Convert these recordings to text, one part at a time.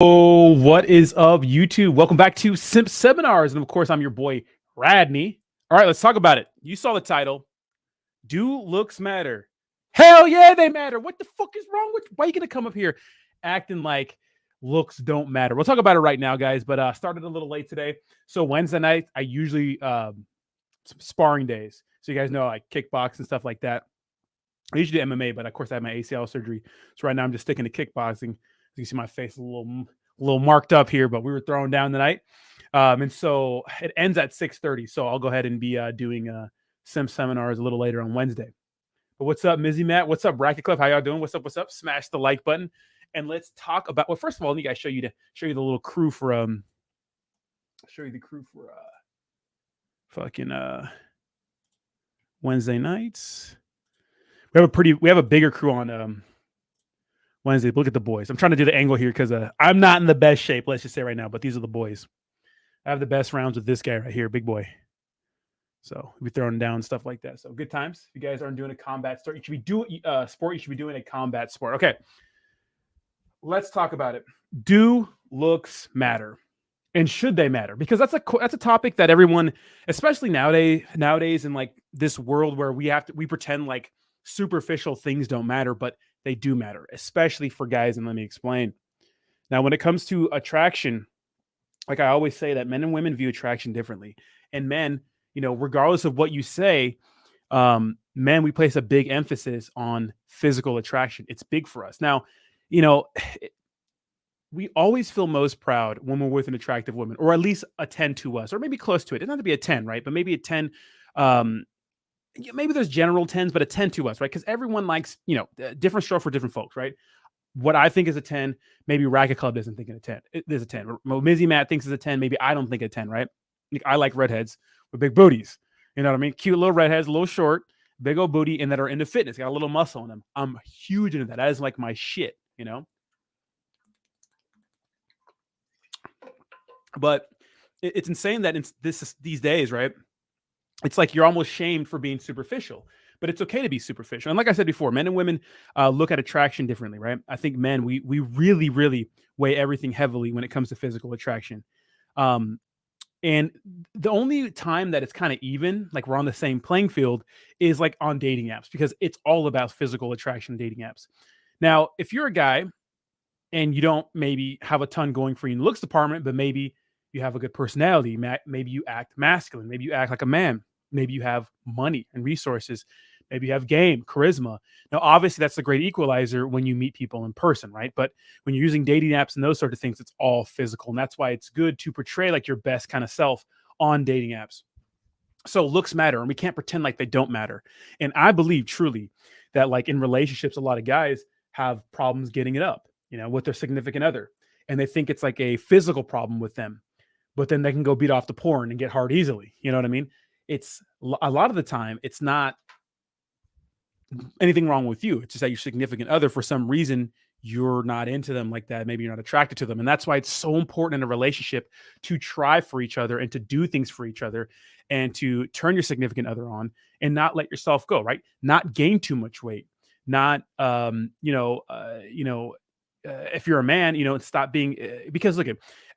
Oh, what is up, YouTube? Welcome back to Simp Seminars. And of course, I'm your boy, Radney. All right, let's talk about it. You saw the title. Do looks matter? Hell yeah, they matter. What the fuck is wrong with you? Why are you going to come up here acting like looks don't matter? We'll talk about it right now, guys, but started a little late today. So Wednesday night, I usually sparring days. So you guys know I kickbox and stuff like that. I usually do MMA, but of course I had my ACL surgery. So right now I'm just sticking to kickboxing. You see my face a little marked up here, but we were throwing down tonight. And so it ends at 6:30. So I'll go ahead and be doing Sim seminars a little later on Wednesday. But what's up, Mizzy Matt? What's up, Bracket Club? How y'all doing? What's up? What's up? Smash the like button. And let's talk about, well, first of all, let me guys show you the little crew for show you the crew for fucking Wednesday nights. We have a bigger crew on Wednesday. Look at the boys. I'm trying to do the angle here because I'm not in the best shape, let's just say right now, but these are the boys. I have the best rounds with this guy right here, big boy. So we'll be throwing down stuff like that. So good times. If you guys aren't doing a combat sport, you should be doing a combat sport. Okay. Let's talk about it. Do looks matter? And should they matter? Because that's a topic that everyone, especially nowadays in like this world where we pretend like superficial things don't matter, but they do matter, especially for guys. And let me explain. Now, when it comes to attraction, like I always say that men and women view attraction differently. And men, regardless of what you say, men, we place a big emphasis on physical attraction. It's big for us. Now, we always feel most proud when we're with an attractive woman, or at least a 10 to us, or maybe close to it. It doesn't have to be a 10, right? But maybe a 10. Maybe there's general 10s, but a 10 to us, right? Because everyone likes, different stroke for different folks, right? What I think is a 10, maybe Racket Club doesn't think it's a 10. There's a 10. Mizzy Matt thinks it's a 10. Maybe I don't think a 10, right? I like redheads with big booties. You know what I mean? Cute little redheads, a little short, big old booty, and that are into fitness. Got a little muscle in them. I'm huge into that. That is like my shit, But it's insane that these days, right? It's like you're almost shamed for being superficial, but it's okay to be superficial. And like I said before, men and women look at attraction differently, right? I think men, we really, really weigh everything heavily when it comes to physical attraction. And the only time that it's kind of even, like we're on the same playing field, is like on dating apps, because it's all about physical attraction dating apps. Now, if you're a guy and you don't maybe have a ton going for you in the looks department, but maybe you have a good personality, maybe you act masculine, maybe you act like a man, maybe you have money and resources, maybe you have game, charisma. Now, obviously, that's the great equalizer when you meet people in person, right? But when you're using dating apps and those sort of things, it's all physical. And that's why it's good to portray like your best kind of self on dating apps. So looks matter, and we can't pretend like they don't matter. And I believe truly that like in relationships, a lot of guys have problems getting it up, with their significant other. And they think it's like a physical problem with them, but then they can go beat off the porn and get hard easily. You know what I mean? It's a lot of the time, it's not anything wrong with you. It's just that your significant other, for some reason, you're not into them like that. Maybe you're not attracted to them. And that's why it's so important in a relationship to try for each other and to do things for each other and to turn your significant other on and not let yourself go, right? Not gain too much weight, not, if you're a man, stop being, because look,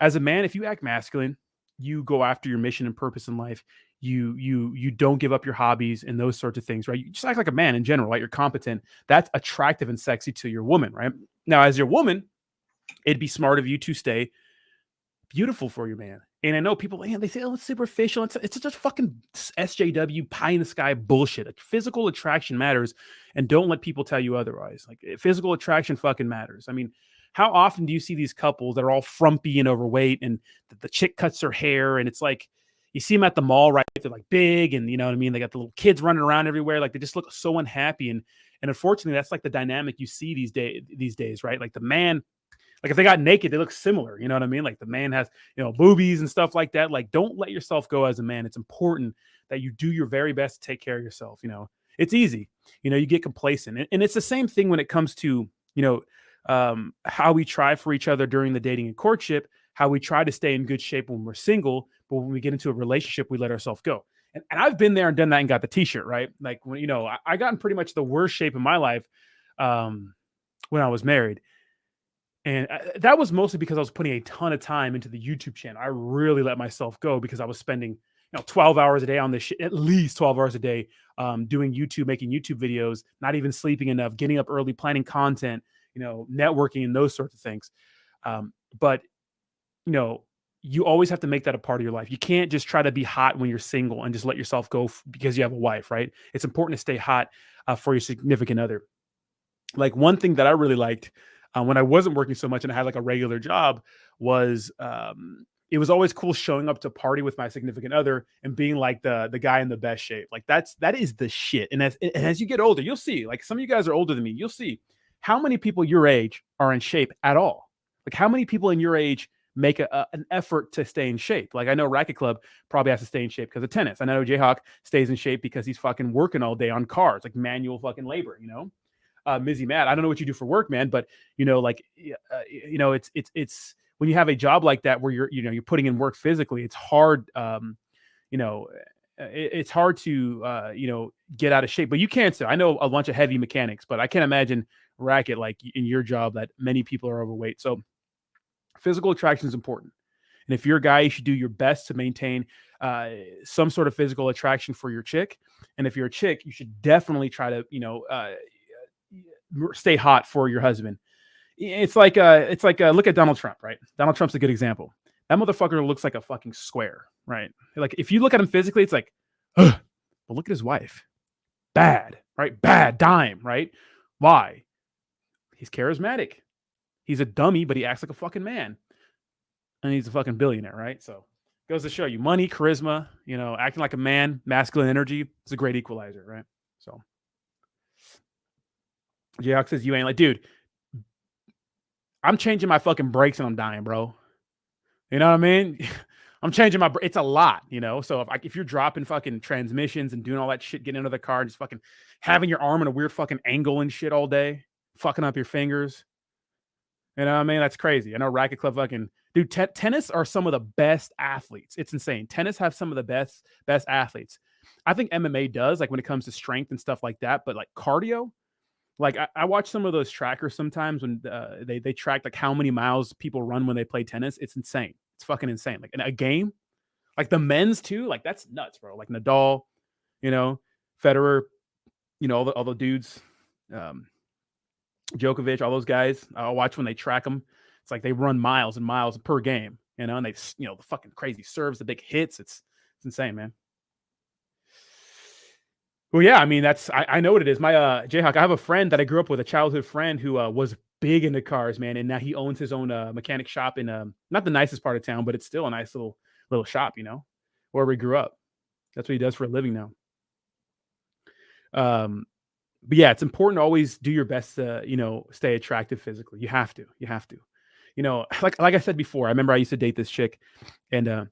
as a man, if you act masculine, you go after your mission and purpose in life. You don't give up your hobbies and those sorts of things, right? You just act like a man in general, right? You're competent. That's attractive and sexy to your woman, right? Now, as your woman, it'd be smart of you to stay beautiful for your man. And I know people, they say, oh, it's superficial. It's just fucking SJW pie in the sky bullshit. Like, physical attraction matters, and don't let people tell you otherwise. Like, physical attraction fucking matters. I mean, how often do you see these couples that are all frumpy and overweight, and the chick cuts her hair, and it's like, you see them at the mall, right? They're like big, and you know what I mean? They got the little kids running around everywhere. Like, they just look so unhappy. And unfortunately, that's like the dynamic you see these days, right? Like, the man, like if they got naked, they look similar. You know what I mean? Like, the man has, boobies and stuff like that. Like, don't let yourself go as a man. It's important that you do your very best to take care of yourself. It's easy. You get complacent. And it's the same thing when it comes to, how we try for each other during the dating and courtship, how we try to stay in good shape when we're single, but when we get into a relationship, we let ourselves go. And I've been there and done that and got the t-shirt, right? Like, when, I got in pretty much the worst shape in my life when I was married. And that was mostly because I was putting a ton of time into the YouTube channel. I really let myself go because I was spending 12 hours a day on this shit, at least 12 hours a day, doing YouTube, making YouTube videos, not even sleeping enough, getting up early, planning content, networking and those sorts of things. But you know, you always have to make that a part of your life. You can't just try to be hot when you're single and just let yourself go because you have a wife, right? It's important to stay hot for your significant other. Like one thing that I really liked when I wasn't working so much and I had like a regular job was it was always cool showing up to party with my significant other and being like the guy in the best shape. Like that is the shit. And as you get older, you'll see. Like some of you guys are older than me. You'll see how many people your age are in shape at all. Like how many people in your age make an effort to stay in shape. Like I know Racket Club probably has to stay in shape because of tennis. I know Jayhawk stays in shape because he's fucking working all day on cars, like manual fucking labor. Mizzy Matt, I don't know what you do for work, man, but it's when you have a job like that where you're putting in work physically, it's hard. You know, it's hard to get out of shape, but you can still. I know a bunch of heavy mechanics, but I can't imagine Racket like in your job that many people are overweight. So physical attraction is important. And if you're a guy, you should do your best to maintain some sort of physical attraction for your chick. And if you're a chick, you should definitely try to, stay hot for your husband. It's like look at Donald Trump, right? Donald Trump's a good example. That motherfucker looks like a fucking square, right? Like if you look at him physically, it's like, ugh, but look at his wife. Bad, right? Bad dime, right? Why? He's charismatic. He's a dummy, but he acts like a fucking man. And he's a fucking billionaire, right? So goes to show you money, charisma, acting like a man, masculine energy. It's a great equalizer, right? So Jayhawk says you ain't like, dude, I'm changing my fucking brakes and I'm dying, bro. You know what I mean? I'm changing my. It's a lot, So if you're dropping fucking transmissions and doing all that shit, getting into the car, and just fucking having your arm in a weird fucking angle and shit all day, fucking up your fingers. You know what I mean? That's crazy. I know Racket Club fucking dude. Tennis are some of the best athletes. It's insane. Tennis have some of the best athletes. I think MMA does, like when it comes to strength and stuff like that. But like cardio, like I watch some of those trackers sometimes when they track like how many miles people run when they play tennis. It's insane. It's fucking insane. Like in a game, like the men's too. Like that's nuts, bro. Like Nadal, Federer, all the dudes, Djokovic, all those guys. I'll watch when they track them. It's like they run miles and miles per game, and they, the fucking crazy serves, the big hits. It's insane, man. Well, yeah, I mean, I know what it is. My Jayhawk, I have a friend that I grew up with, a childhood friend who was big into cars, man, and now he owns his own mechanic shop in not the nicest part of town, but it's still a nice little shop, where we grew up. That's what he does for a living now. But yeah, it's important to always do your best to, stay attractive physically. You have to. Like I said before, I remember I used to date this chick, and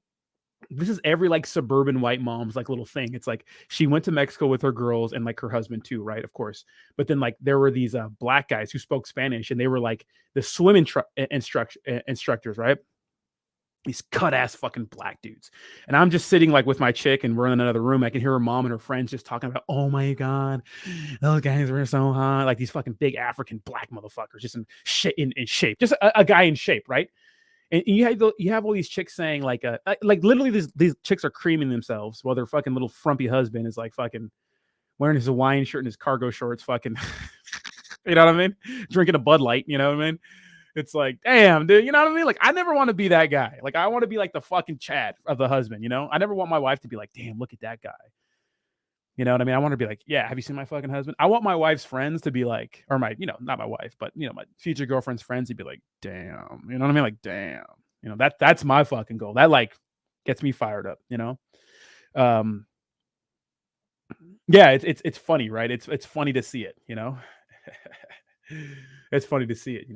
this is every like suburban white mom's like little thing. It's like she went to Mexico with her girls and like her husband too, right? Of course. But then like there were these black guys who spoke Spanish and they were like the swim instructors, right? These cut ass fucking black dudes. And I'm just sitting like with my chick and we're in another room. I can hear her mom and her friends just talking about, oh my God, those guys were so hot. Like these fucking big African black motherfuckers, just in shape, just a guy in shape, right? And you have all these chicks saying like literally these chicks are creaming themselves while their fucking little frumpy husband is like fucking wearing his Hawaiian shirt and his cargo shorts, fucking, you know what I mean? Drinking a Bud Light, you know what I mean? It's like, damn, dude, you know what I mean? Like, I never want to be that guy. Like, I want to be like the fucking Chad of the husband, I never want my wife to be like, damn, look at that guy. You know what I mean? I want to be like, yeah, have you seen my fucking husband? I want my wife's friends to be like, or my, not my wife, but my future girlfriend's friends to be like, damn, you know what I mean? Like, damn, that's my fucking goal. That like gets me fired up, Yeah, it's funny, right? It's funny to see it, It's funny to see it,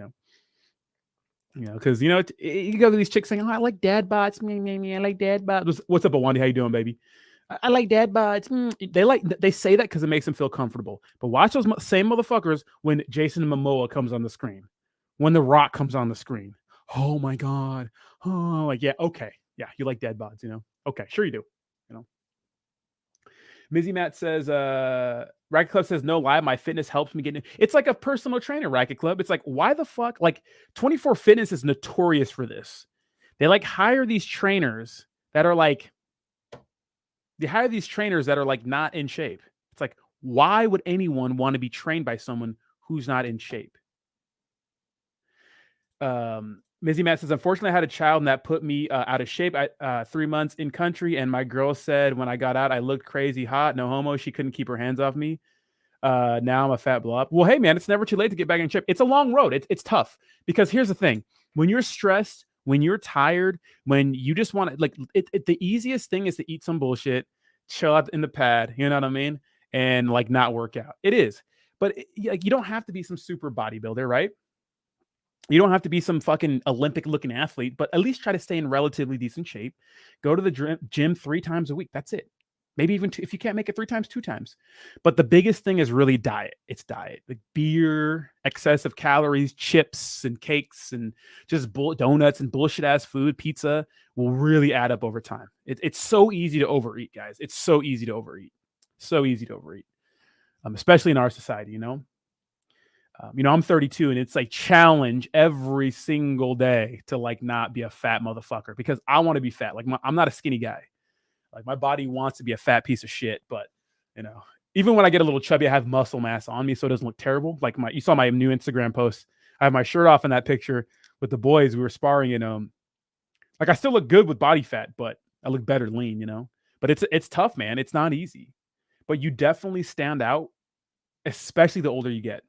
because you go to these chicks saying, "Oh, I like dad bods, me, I like dad bods." What's up, Awandi? How you doing, baby? I like dad bods. They say that because it makes them feel comfortable. But watch those same motherfuckers when Jason Momoa comes on the screen, when The Rock comes on the screen. Oh my God! Oh, like yeah, okay, yeah, you like dad bods, Okay, sure you do. Mizzy Matt says, Racket Club says, no lie, my fitness helps me get in. It's like a personal trainer, Racket Club. It's like, why the fuck? Like 24 Fitness is notorious for this. They like hire these trainers that are like, not in shape. It's like, why would anyone want to be trained by someone who's not in shape? Mizzy Matt says, unfortunately, I had a child and that put me out of shape. 3 months in country, and my girl said when I got out, I looked crazy hot. No homo. She couldn't keep her hands off me. Now I'm a fat blob. Well, hey, man, it's never too late to get back in shape. It's a long road. It's tough because here's the thing. When you're stressed, when you're tired, when you just want to, like, the easiest thing is to eat some bullshit, chill out in the pad, you know what I mean? And like not work out. It is. But like, you don't have to be some super bodybuilder, right? You don't have to be some fucking Olympic looking athlete, but at least try to stay in relatively decent shape. Go to the gym 3 times a week. That's it. Maybe even if you can't make it 3 times, 2 times. But the biggest thing is really diet. It's diet. Like beer, excessive calories, chips and cakes and just donuts and bullshit ass food, pizza will really add up over time. It's so easy to overeat, guys. It's so easy to overeat. So easy to overeat, especially in our society, you know? I'm 32 and it's like challenge every single day to like not be a fat motherfucker because I want to be fat. Like I'm not a skinny guy. Like my body wants to be a fat piece of shit, but even when I get a little chubby, I have muscle mass on me, so it doesn't look terrible. Like you saw my new Instagram post. I have my shirt off in that picture with the boys. We were sparring, and like I still look good with body fat, but I look better lean, But it's tough, man. It's not easy, but you definitely stand out, especially the older you get.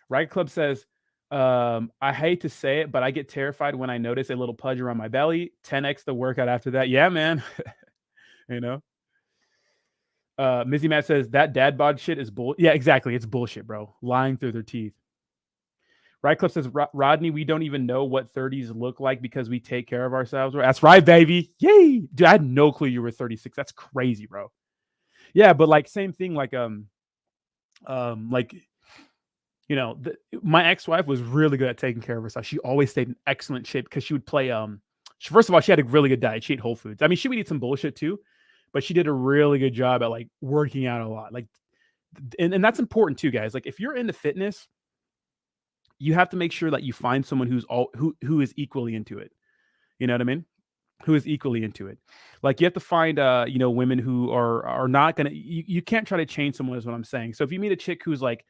Right Club says, I hate to say it, but I get terrified when I notice a little pudge around my belly. 10x the workout after that. Yeah, man. Mizzy Matt says that dad bod shit is bull. Yeah, exactly. It's bullshit, bro. Lying through their teeth. Right Club says, Rodney, we don't even know what 30s look like because we take care of ourselves. That's right, baby. Yay. Dude, I had no clue you were 36. That's crazy, bro. Yeah, but like same thing, like my ex-wife was really good at taking care of herself. She always stayed in excellent shape because she would play. First of all, she had a really good diet. She ate whole foods. I mean, she would eat some bullshit too, but she did a really good job at like working out a lot. Like, and that's important too, guys. Like, if you're into fitness, you have to make sure that you find someone who is equally into it. You know what I mean? Who is equally into it. Like you have to find women who are not gonna. You can't try to change someone, is what I'm saying. So if you meet a chick who's like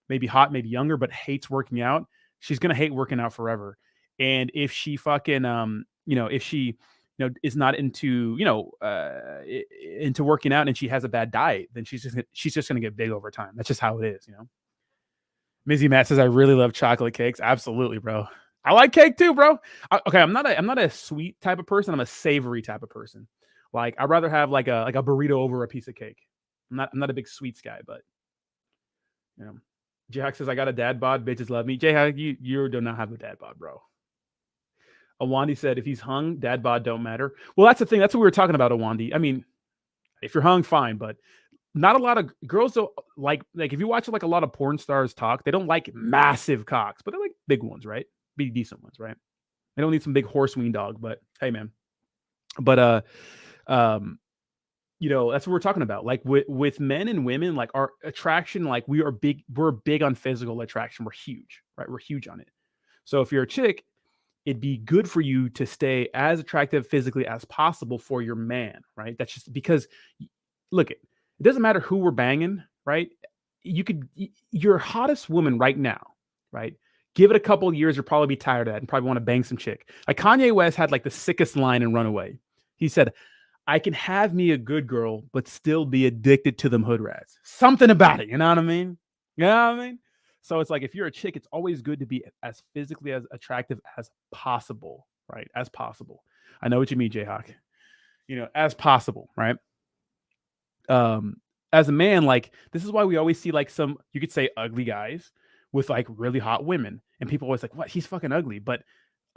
maybe hot, maybe younger, but hates working out, she's going to hate working out forever. And if she fucking, if she, is not into, into working out and she has a bad diet, then she's just going to get big over time. That's just how it is, Mizzy Matt says, I really love chocolate cakes. Absolutely, bro. I like cake too, bro. Okay. I'm not a sweet type of person. I'm a savory type of person. Like I'd rather have like a burrito over a piece of cake. I'm not a big sweets guy, but Jayhawk says, I got a dad bod. Bitches love me. Jayhawk, you do not have a dad bod, bro. Awandi said, if he's hung, dad bod don't matter. Well, that's the thing. That's what we were talking about, Awandi. I mean, if you're hung, fine, but not a lot of girls don't like if you watch like a lot of porn stars talk, they don't like massive cocks, but they like big ones, right? Big decent ones, right? They don't need some big horse ween dog, but hey, man. But that's what we're talking about. Like with men and women, like our attraction, like we're big on physical attraction. We're huge, right? We're huge on it. So if you're a chick, it'd be good for you to stay as attractive physically as possible for your man, right? That's just because, look, it doesn't matter who we're banging, right? Your hottest woman right now, right? Give it a couple of years, you'll probably be tired of that and probably want to bang some chick. Like Kanye West had like the sickest line in Runaway. He said, I can have me a good girl, but still be addicted to them hood rats. Something about it. You know what I mean? You know what I mean? So it's like, if you're a chick, it's always good to be as physically as attractive as possible, right? As possible. I know what you mean, Jayhawk. As possible, right? As a man, like, this is why we always see like you could say ugly guys with like really hot women. And people always like, what? He's fucking ugly. But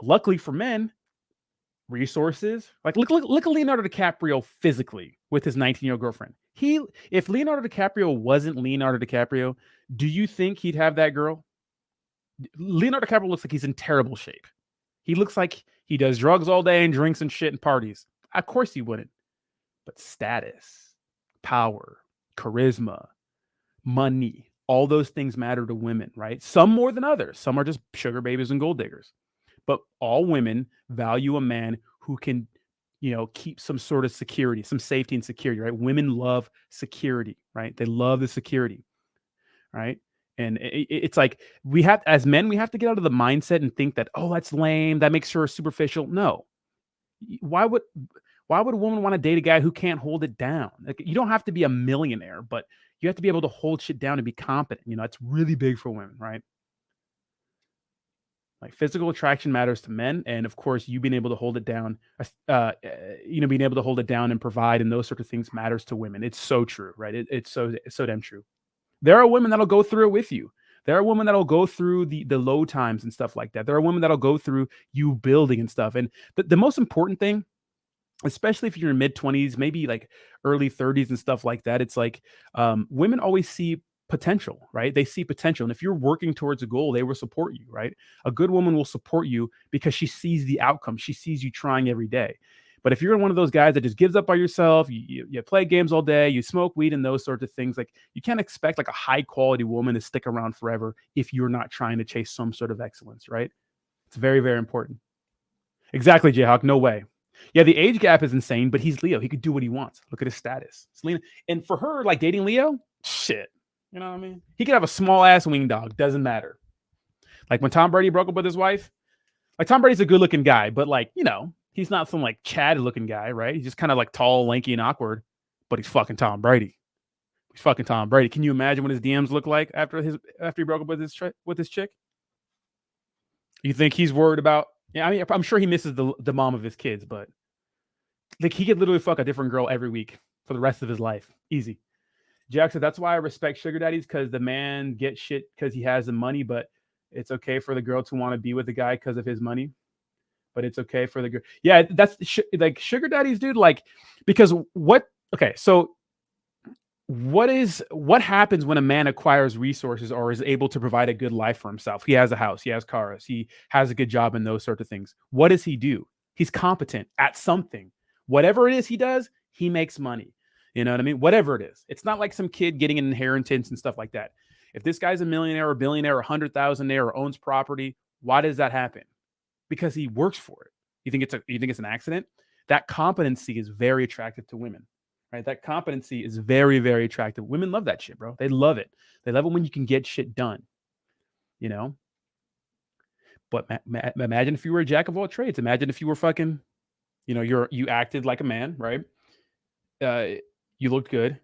luckily for men, resources. Like look at Leonardo DiCaprio physically with his 19-year-old girlfriend. If Leonardo DiCaprio wasn't Leonardo DiCaprio, do you think he'd have that girl? Leonardo DiCaprio looks like he's in terrible shape. He looks like he does drugs all day and drinks and shit and parties. Of course he wouldn't. But status, power, charisma, money. All those things matter to women, right? Some more than others. Some are just sugar babies and gold diggers. But all women value a man who can, keep some sort of security, some safety and security, right? Women love security, right? They love the security, right? And it's like as men, we have to get out of the mindset and think that, oh, that's lame. That makes her superficial. No. Why would a woman want to date a guy who can't hold it down? Like, you don't have to be a millionaire, but you have to be able to hold shit down and be competent. It's really big for women, right? Like, physical attraction matters to men, and of course, you being able to hold it down, being able to hold it down and provide and those sort of things matters to women. It's so true, right? It's so damn true. There are women that'll go through it with you. There are women that'll go through the low times and stuff like that. There are women that'll go through you building and stuff. And the most important thing, especially if you're in mid-20s, maybe like early 30s and stuff like that, it's like women always see potential, right? They see potential. And if you're working towards a goal, they will support you, right? A good woman will support you because she sees the outcome. She sees you trying every day. But if you're one of those guys that just gives up by yourself, you play games all day, you smoke weed and those sorts of things, like, you can't expect like a high quality woman to stick around forever if you're not trying to chase some sort of excellence, right? It's very, very important. Exactly, Jayhawk. No way. Yeah, the age gap is insane, but he's Leo. He could do what he wants. Look at his status. Selena, and for her, like, dating Leo, shit. You know what I mean? He could have a small ass wing dog. Doesn't matter. Like when Tom Brady broke up with his wife, like, Tom Brady's a good looking guy, but like, he's not some like Chad looking guy, right? He's just kind of like tall, lanky, and awkward, but he's fucking Tom Brady. He's fucking Tom Brady. Can you imagine what his DMs look like after he broke up with his chick? You think he's worried about? Yeah, I mean, I'm sure he misses the mom of his kids, but like, he could literally fuck a different girl every week for the rest of his life. Easy. Jack said, that's why I respect sugar daddies, because the man gets shit because he has the money, but it's okay for the girl to want to be with the guy because of his money. But it's okay for the girl. Yeah, that's like sugar daddies, dude. Like, because okay, so what happens when a man acquires resources or is able to provide a good life for himself? He has a house, he has cars, he has a good job, and those sorts of things. What does he do? He's competent at something. Whatever it is he does, he makes money. You know what I mean? Whatever it is. It's not like some kid getting an inheritance and stuff like that. If this guy's a millionaire or billionaire or 100,000 or owns property, why does that happen? Because he works for it. You think it's an accident? That competency is very attractive to women, right? That competency is very, very attractive. Women love that shit, bro. They love it. They love it when you can get shit done, But imagine if you were a jack of all trades. Imagine if you were fucking, you acted like a man, right? You looked good,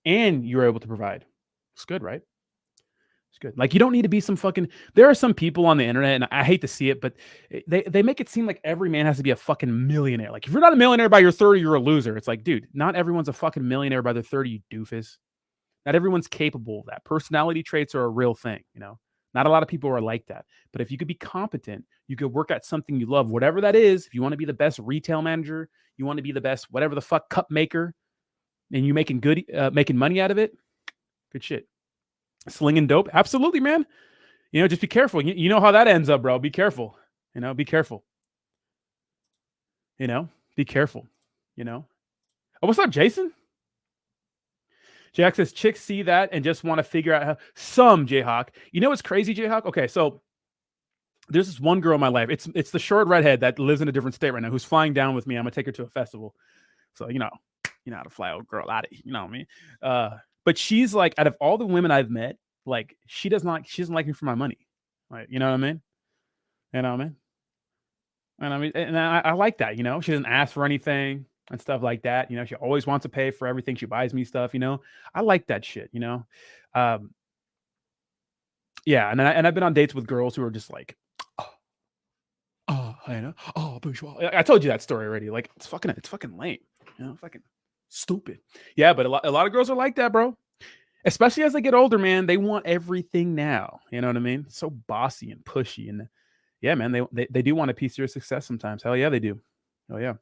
and you were able to provide. It's good, right? It's good. Like, you don't need to be some fucking. There are some people on the internet, and I hate to see it, but they make it seem like every man has to be a fucking millionaire. Like, if you're not a millionaire by your 30, you're a loser. It's like, dude, not everyone's a fucking millionaire by their 30, you doofus. Not everyone's capable of that. Personality traits are a real thing, Not a lot of people are like that. But if you could be competent, you could work at something you love, whatever that is. If you want to be the best retail manager, you want to be the best whatever the fuck cup maker, and you making money out of it, good shit. Slinging dope, absolutely, man. Just be careful. You know how that ends up, bro. Be careful. Be careful. Be careful. Oh, what's up, Jason? Jack says chicks see that and just want to figure out how. Some, Jayhawk. You know what's crazy, Jayhawk? Okay, so there's this one girl in my life. It's the short redhead that lives in a different state right now, who's flying down with me. I'm gonna take her to a festival. So you know how to fly a girl out of, you know what I mean? But she's like, out of all the women I've met, like, she doesn't like me for my money. Like, you know what I mean? You know what I mean? And I like that, she doesn't ask for anything and stuff like that. She always wants to pay for everything. She buys me stuff, I like that shit, yeah. And I've been on dates with girls who are just like, bourgeois. I told you that story already. Like, it's fucking lame, fucking stupid. Yeah, but a lot of girls are like that, bro. Especially as they get older, man. They want everything now. You know what I mean? So bossy and pushy, and yeah, man, they do want a piece of your success sometimes. Hell yeah, they do. Oh yeah,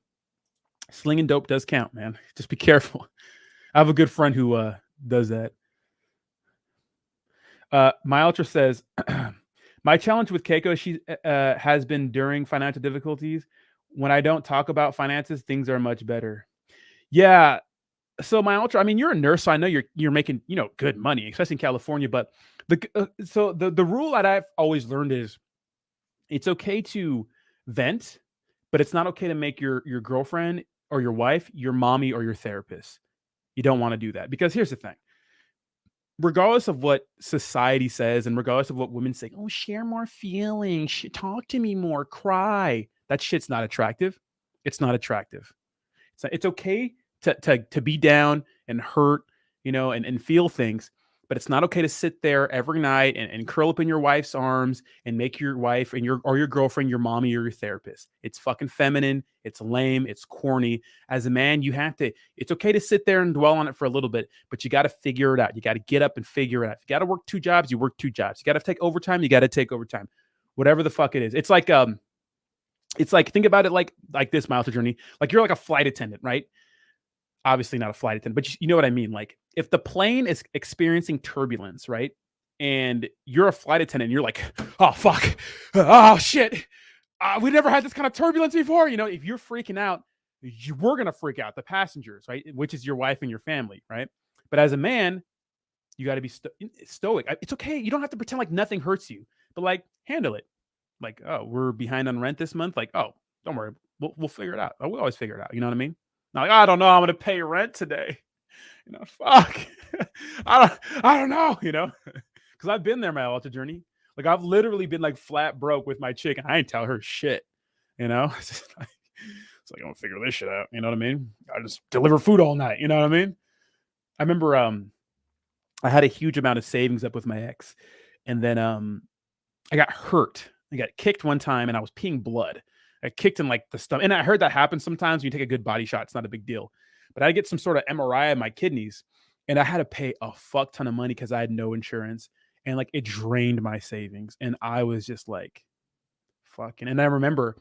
slinging dope does count, man. Just be careful. I have a good friend who does that. My ultra says, my challenge with Keiko, she has been during financial difficulties. When I don't talk about finances, things are much better. Yeah, So my ultra, I mean, you're a nurse, so I know you're making, good money, especially in California. But the rule that I've always learned is it's okay to vent, but it's not okay to make your girlfriend or your wife your mommy or your therapist. You don't want to do that because here's the thing. Regardless of what society says and regardless of what women say, oh, share more feelings, talk to me more, cry. That shit's not attractive. It's not attractive. It's okay to be down and hurt, and feel things, but it's not okay to sit there every night and curl up in your wife's arms and make your wife and your girlfriend your mommy or your therapist. It's fucking feminine. It's lame. It's corny. As a man, you have to. It's okay to sit there and dwell on it for a little bit, but you got to figure it out. You got to get up and figure it out. If you got to work 2 jobs, you work 2 jobs. You got to take overtime. You got to take overtime. Whatever the fuck it is. It's like think about it like this, Miles Journey. Like you're like a flight attendant, right? Obviously not a flight attendant, but you know what I mean. Like if the plane is experiencing turbulence, right? And you're a flight attendant, and you're like, oh fuck, oh shit, we never had this kind of turbulence before. If you're freaking out, we're gonna freak out, the passengers, right? Which is your wife and your family, right? But as a man, you got to be stoic. It's okay. You don't have to pretend like nothing hurts you, but like handle it. Like, oh, we're behind on rent this month. Like, oh, don't worry, we'll figure it out. We'll always figure it out. You know what I mean? Not like, I don't know, I'm gonna pay rent today. Fuck. I don't know. Because I've been there, my altar journey. Like I've literally been like flat broke with my chick, and I didn't tell her shit. It's like I'm gonna figure this shit out. You know what I mean? I just deliver food all night. You know what I mean? I remember I had a huge amount of savings up with my ex, and then I got hurt. I got kicked one time, and I was peeing blood. I kicked in like the stomach, and I heard that happens sometimes when you take a good body shot. It's not a big deal, but I had to get some sort of MRI of my kidneys, and I had to pay a fuck ton of money because I had no insurance, and like it drained my savings, and I was just like, fucking. And I remember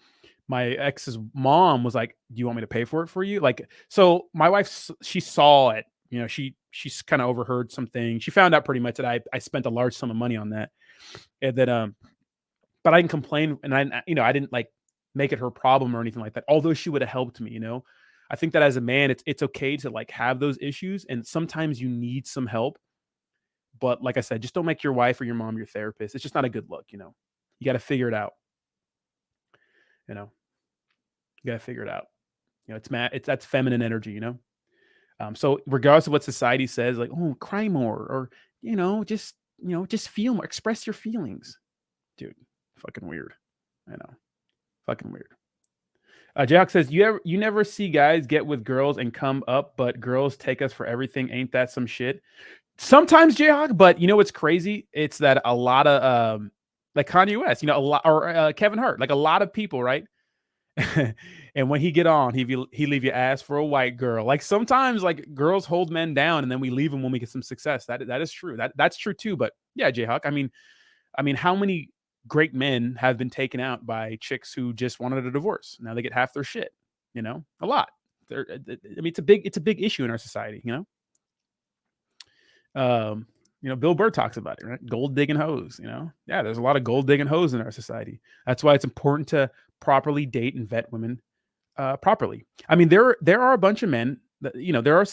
my ex's mom was like, "Do you want me to pay for it for you?" Like, so my wife, she saw it. She's kind of overheard something. She found out pretty much that I spent a large sum of money on that, and then but I didn't complain, and I didn't like make it her problem or anything like that. Although she would have helped me. I think that as a man, it's okay to like have those issues, and sometimes you need some help. But like I said, just don't make your wife or your mom your therapist. It's just not a good look. You got to figure it out. You know, you got to figure it out. That's feminine energy. So regardless of what society says, like, oh, cry more, or just feel more, express your feelings, dude. Fucking weird. I know, fucking weird. Jayhawk says, you never see guys get with girls and come up, but girls take us for everything. Ain't that some shit? Sometimes, Jayhawk, but what's crazy? It's that a lot of like Kanye West, a lot, or Kevin Hart, like a lot of people, right? And when he get on, he leave your ass for a white girl. Like sometimes, like girls hold men down, and then we leave them when we get some success. That is true. That's true too. But yeah, Jayhawk. I mean, how many great men have been taken out by chicks who just wanted a divorce? Now they get half their shit. A lot. It's a big issue in our society. Bill Burr talks about it, right? Gold digging hoes. Yeah, there's a lot of gold digging hoes in our society. That's why it's important to properly date and vet women properly. I mean, there are a bunch of men that, there are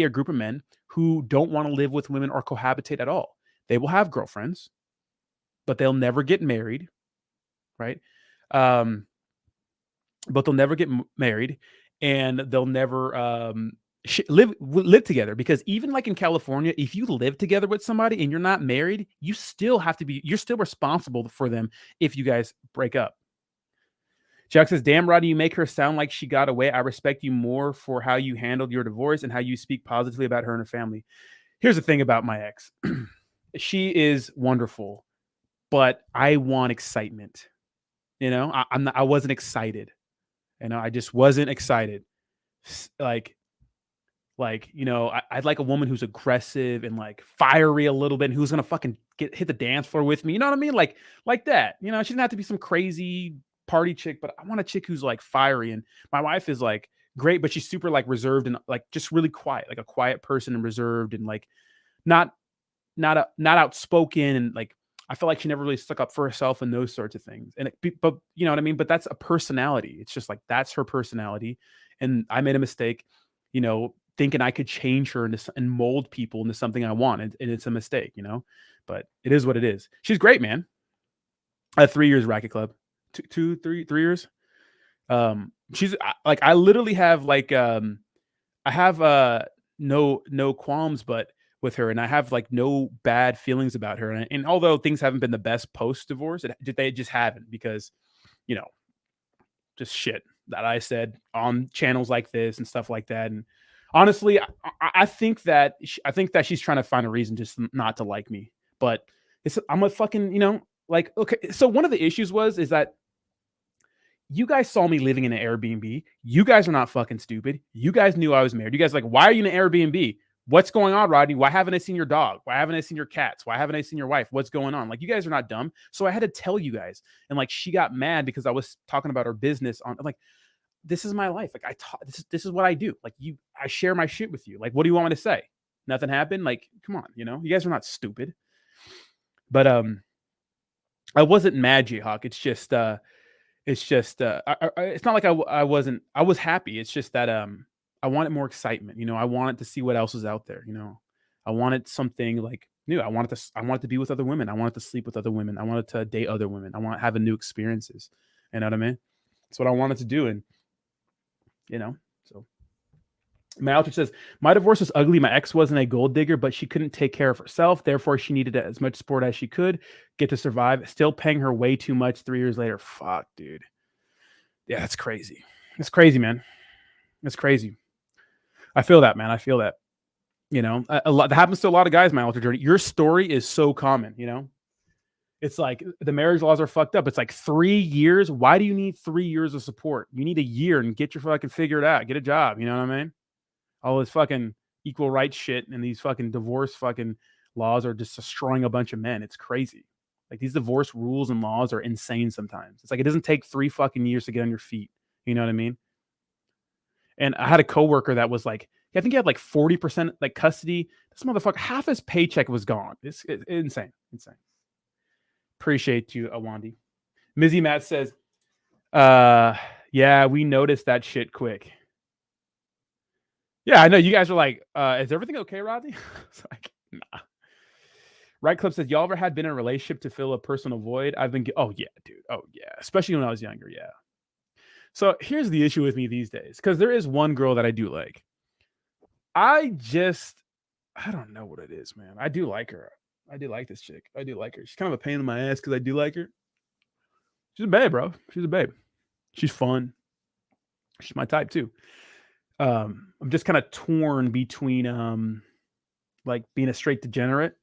a group of men who don't want to live with women or cohabitate at all. They will have girlfriends, but they'll never get married, right? But they'll never get married, and they'll never live together, because even like in California, if you live together with somebody and you're not married, you're still responsible for them if you guys break up. Jack says, damn, Roddy, you make her sound like she got away. I respect you more for how you handled your divorce and how you speak positively about her and her family. Here's the thing about my ex. She is wonderful, but I want excitement. I wasn't excited. I just wasn't excited. I'd like a woman who's aggressive and like fiery a little bit, and who's gonna fucking hit the dance floor with me. You know what I mean? Like that. She doesn't have to be some crazy party chick, but I want a chick who's like fiery. And my wife is like great, but she's super like reserved and like just really quiet, like a quiet person and reserved and like not outspoken, and like I feel like she never really stuck up for herself and those sorts of things. But you know what I mean? But that's a personality. It's just like that's her personality. And I made a mistake, thinking I could change her and mold people into something I want, and it's a mistake, you know. But it is what it is. She's great, man. 3 years Racket Club, 3 years. She's like I literally have like I have no qualms, but with her, and I have like no bad feelings about her. And although things haven't been the best post divorce, they just haven't because you know just shit that I said on channels like this and stuff like that. And honestly, I think that I think that she's trying to find a reason just not to like me. But I'm a fucking like okay. So one of the issues is that you guys saw me living in an Airbnb. You guys are not fucking stupid. You guys knew I was married. You guys are like, why are you in an Airbnb? What's going on, Rodney? Why haven't I seen your dog? Why haven't I seen your cats? Why haven't I seen your wife? What's going on? Like, you guys are not dumb. So I had to tell you guys. And like, she got mad because I was talking about her business on like, this is my life. Like this is what I do. Like I share my shit with you. Like, what do you want me to say? Nothing happened. Like, come on, you guys are not stupid. But I wasn't mad, Jayhawk. It's just it's not like I wasn't. I was happy. It's just that I wanted more excitement. I wanted to see what else was out there. I wanted something like new. I wanted to be with other women. I wanted to sleep with other women. I wanted to date other women. I want to have new experiences. You know what I mean? That's what I wanted to do. And so my Malter says, my divorce was ugly. My ex wasn't a gold digger, but she couldn't take care of herself. Therefore, she needed as much support as she could get to survive. Still paying her way too much 3 years later. Fuck, dude. Yeah, that's crazy. That's crazy, man. That's crazy. I feel that, man. I feel that. A lot that happens to a lot of guys, my alter journey. Your story is so common, It's like the marriage laws are fucked up. It's like 3 years. Why do you need 3 years of support? You need a year and get your fucking figure it out. Get a job. You know what I mean? All this fucking equal rights shit and these fucking divorce fucking laws are just destroying a bunch of men. It's crazy. Like these divorce rules and laws are insane sometimes. It's like it doesn't take 3 fucking years to get on your feet. You know what I mean? And I had a coworker that was like, I think he had like 40% like custody. This motherfucker, half his paycheck was gone. It's insane. Insane. Appreciate you, Awandi. Mizzy Matt says, yeah, we noticed that shit quick. Yeah, I know. You guys are like, is everything okay, Rodney? It's like, nah. Right Clip says, y'all ever been in a relationship to fill a personal void? Oh, yeah, dude. Oh, yeah. Especially when I was younger. Yeah. So here's the issue with me these days, because there is one girl that I do like. I don't know what it is, man. I do like her. I do like this chick. I do like her. She's kind of a pain in my ass because I do like her. She's a babe, bro. She's a babe. She's fun. She's my type too. I'm just kind of torn between like being a straight degenerate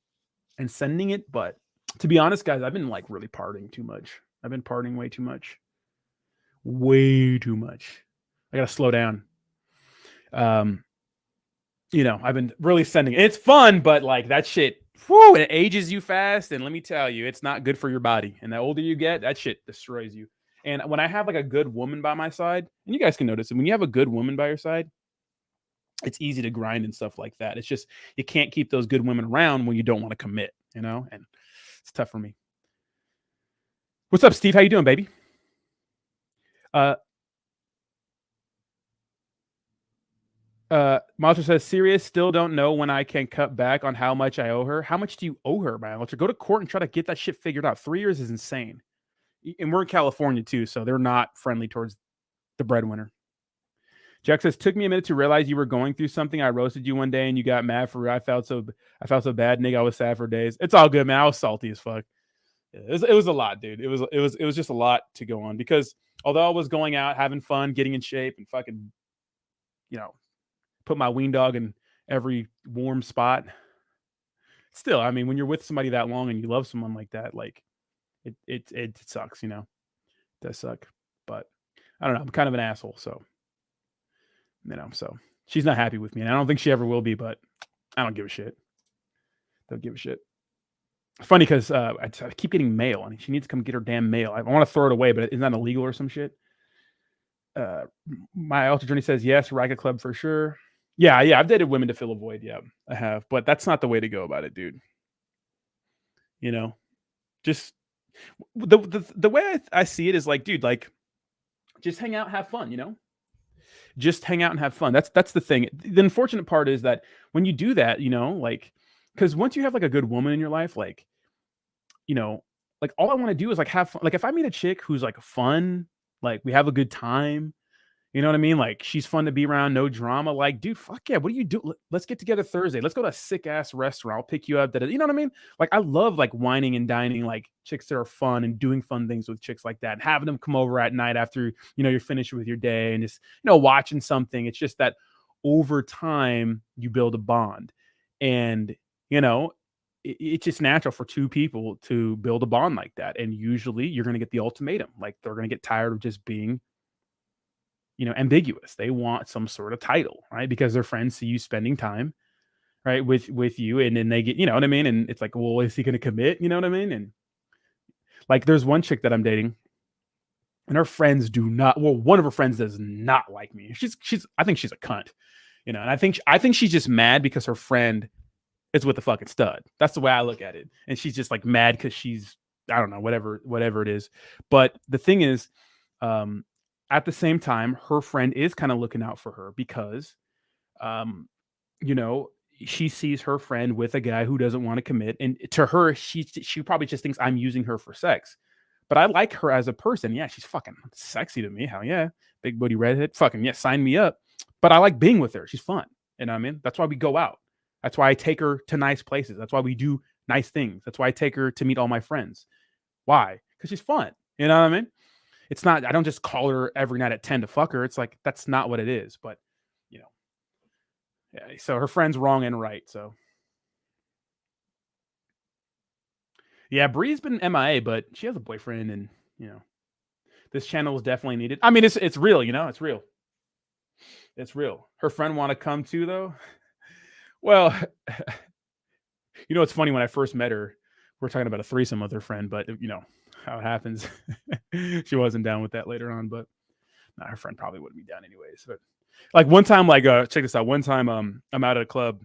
and sending it. But to be honest, guys, I've been like really partying too much. I've been partying way too much. Way too much. I gotta slow down. I've been really sending it. It's fun, but like that shit, whew, it ages you fast. And let me tell you, it's not good for your body. And the older you get, that shit destroys you. And when I have like a good woman by my side, and you guys can notice it, when you have a good woman by your side, it's easy to grind and stuff like that. It's just, you can't keep those good women around when you don't want to commit, and it's tough for me. What's up, Steve? How you doing, baby? Malter says, serious, still don't know when I can cut back on how much I owe her. How much do you owe her, Malter? Go to court and try to get that shit figured out. 3 years is insane. And we're in California too, so they're not friendly towards the breadwinner. Jack says, took me a minute to realize you were going through something. I roasted you one day and you got mad for it. I felt so bad, nigga. I was sad for days. It's all good, man. I was salty as fuck. It was a lot, dude. It was just a lot to go on because although I was going out, having fun, getting in shape, and fucking, put my ween dog in every warm spot. Still, I mean, when you're with somebody that long and you love someone like that, like it sucks, It does suck. But I don't know. I'm kind of an asshole, so so she's not happy with me, and I don't think she ever will be. But I don't give a shit. Don't give a shit. Funny because I keep getting mail, and she needs to come get her damn mail. I want to throw it away, but isn't that illegal or some shit? My alter journey says yes, Racket Club for sure. Yeah, I've dated women to fill a void. Yeah, I have, but that's not the way to go about it, dude. Just the way I see it is like, dude, like just hang out, have fun, just hang out and have fun. That's the thing. The unfortunate part is that when you do that, like, because once you have like a good woman in your life, like, you know, like all I want to do is like have fun. Like if I meet a chick who's like fun, like we have a good time, you know what I mean? Like she's fun to be around, no drama. Like, dude, fuck yeah. What do you do? Let's get together Thursday. Let's go to a sick ass restaurant. I'll pick you up. You know what I mean? Like, I love like whining and dining, like chicks that are fun and doing fun things with chicks like that, and having them come over at night after you're finished with your day and just watching something. It's just that over time you build a bond, and you know it's just natural for two people to build a bond like that. And usually you're going to get the ultimatum. Like they're going to get tired of just being ambiguous. They want some sort of title, right? Because their friends see you spending time, right, with you, and then they get, you know what I mean? And it's like, well, is he going to commit? You know what I mean? And like, there's one chick that I'm dating, and her friends do not. Well, one of her friends does not like me. I think she's a cunt, and I think she's just mad because her friend is with the fucking stud. That's the way I look at it, and she's just like mad because she's, I don't know, whatever it is. But the thing is, at the same time, her friend is kind of looking out for her because, um, she sees her friend with a guy who doesn't want to commit, and to her, she probably just thinks I'm using her for sex. But I like her as a person. Yeah, she's fucking sexy to me. Hell yeah, big booty redhead. Fucking yeah, sign me up. But I like being with her. She's fun. You know what I mean? That's why we go out. That's why I take her to nice places. That's why we do nice things. That's why I take her to meet all my friends. Why? Because she's fun. You know what I mean? It's not, I don't just call her every night at 10 to fuck her. It's like, that's not what it is. But, yeah. So her friend's wrong and right. So, yeah, Bree's been MIA, but she has a boyfriend, and, this channel is definitely needed. I mean, it's real, it's real. It's real. Her friend want to come too, though. Well, it's funny. When I first met her, we're talking about a threesome with her friend, but how it happens. She wasn't down with that later on, but her friend probably wouldn't be down anyways. But like one time, like check this out. One time, I'm out at a club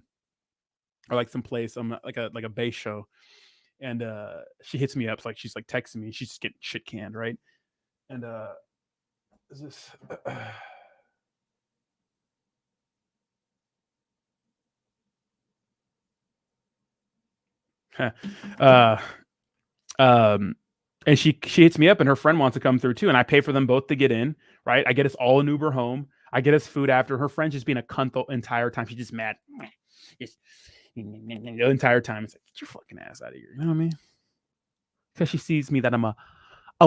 or like some place, I'm like a bass show, and she hits me up. It's like she's like texting me. She's just getting shit canned, right? And is this? And she hits me up, and her friend wants to come through too, and I pay for them both to get in, right? I get us all an Uber home. I get us food after. Her friend's just being a cunt the entire time. She's just mad. Just, the entire time. It's like, get your fucking ass out of here. You know what I mean? Because she sees me that I'm a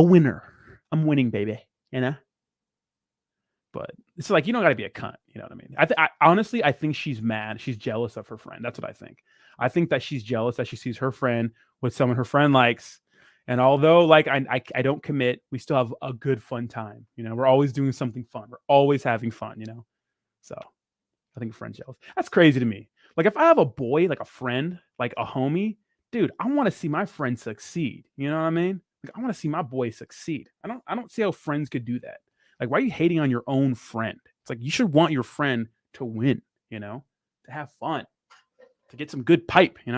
winner. I'm winning, baby. But it's like, you don't got to be a cunt. You know what I mean? I honestly, I think she's mad. She's jealous of her friend. That's what I think. I think that she's jealous that she sees her friend with someone her friend likes. And although like I don't commit, we still have a good fun time. We're always doing something fun. We're always having fun, So I think friend's jealous. That's crazy to me. Like if I have a boy, like a friend, like a homie, dude, I want to see my friend succeed. You know what I mean? Like I want to see my boy succeed. I don't see how friends could do that. Like, why are you hating on your own friend? It's like you should want your friend to win, to have fun, to get some good pipe, You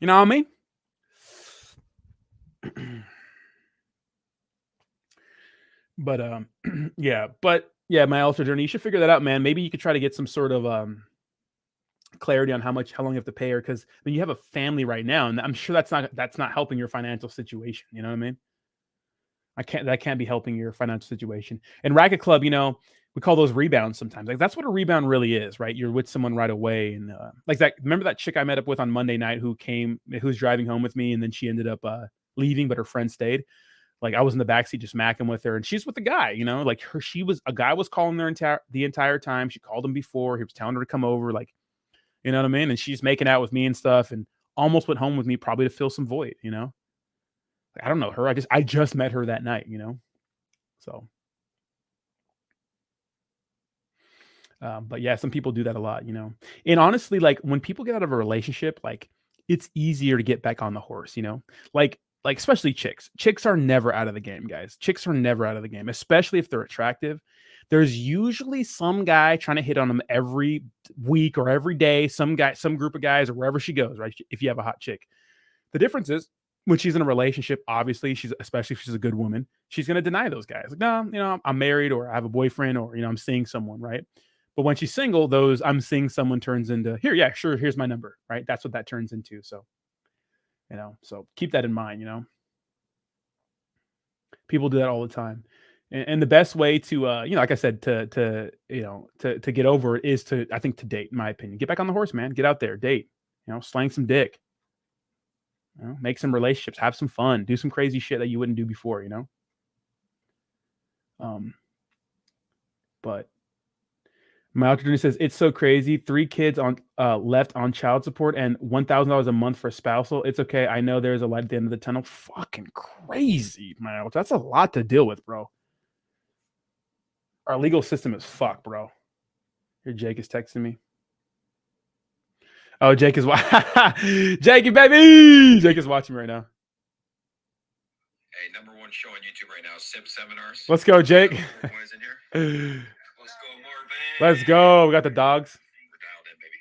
know what I mean? But yeah, my ultra journey, you should figure that out, man. Maybe you could try to get some sort of clarity on how long you have to pay her, because I mean you have a family right now, and I'm sure that's not helping your financial situation. You know what I mean? That can't be helping your financial situation. And Racket Club, we call those rebounds sometimes. Like that's what a rebound really is, right? You're with someone right away, and like that. Remember that chick I met up with on Monday night who was driving home with me, and then she ended up leaving, but her friend stayed. Like I was in the backseat just macking with her, and she's with the guy. Like a guy was calling her the entire time. She called him before. He was telling her to come over, like, you know what I mean? And she's making out with me and stuff, and almost went home with me probably to fill some void. Like, I don't know her. I just met her that night. So. But yeah, some people do that a lot, And honestly, like when people get out of a relationship, like it's easier to get back on the horse, Like especially chicks. Chicks are never out of the game, guys. Chicks are never out of the game, especially if they're attractive. There's usually some guy trying to hit on them every week or every day, some group of guys or wherever she goes, right? If you have a hot chick. The difference is when she's in a relationship, obviously especially if she's a good woman, she's going to deny those guys. Like, no, I'm married or I have a boyfriend or, I'm seeing someone, right? But when she's single, those I'm seeing someone turns into here. Yeah, sure. Here's my number, right? That's what that turns into. So, so keep that in mind, people do that all the time. And the best way to, like I said, to get over it is I think to date, in my opinion, get back on the horse, man, get out there, date, slang some dick, make some relationships, have some fun, do some crazy shit that you wouldn't do before, but my alternate says it's so crazy. 3 kids on left on child support and $1,000 a month for spousal. It's okay. I know there's a light at the end of the tunnel. Fucking crazy, man. That's a lot to deal with, bro. Our legal system is fucked, bro. Here, Jake is texting me. Oh, Jake is Jakey, baby. Jake is watching me right now. Hey, #1 show on YouTube right now. SIP seminars. Let's go, Jake. Boys in here. Let's go, Marvin. Let's go. We got the dogs. We're dialed in, baby.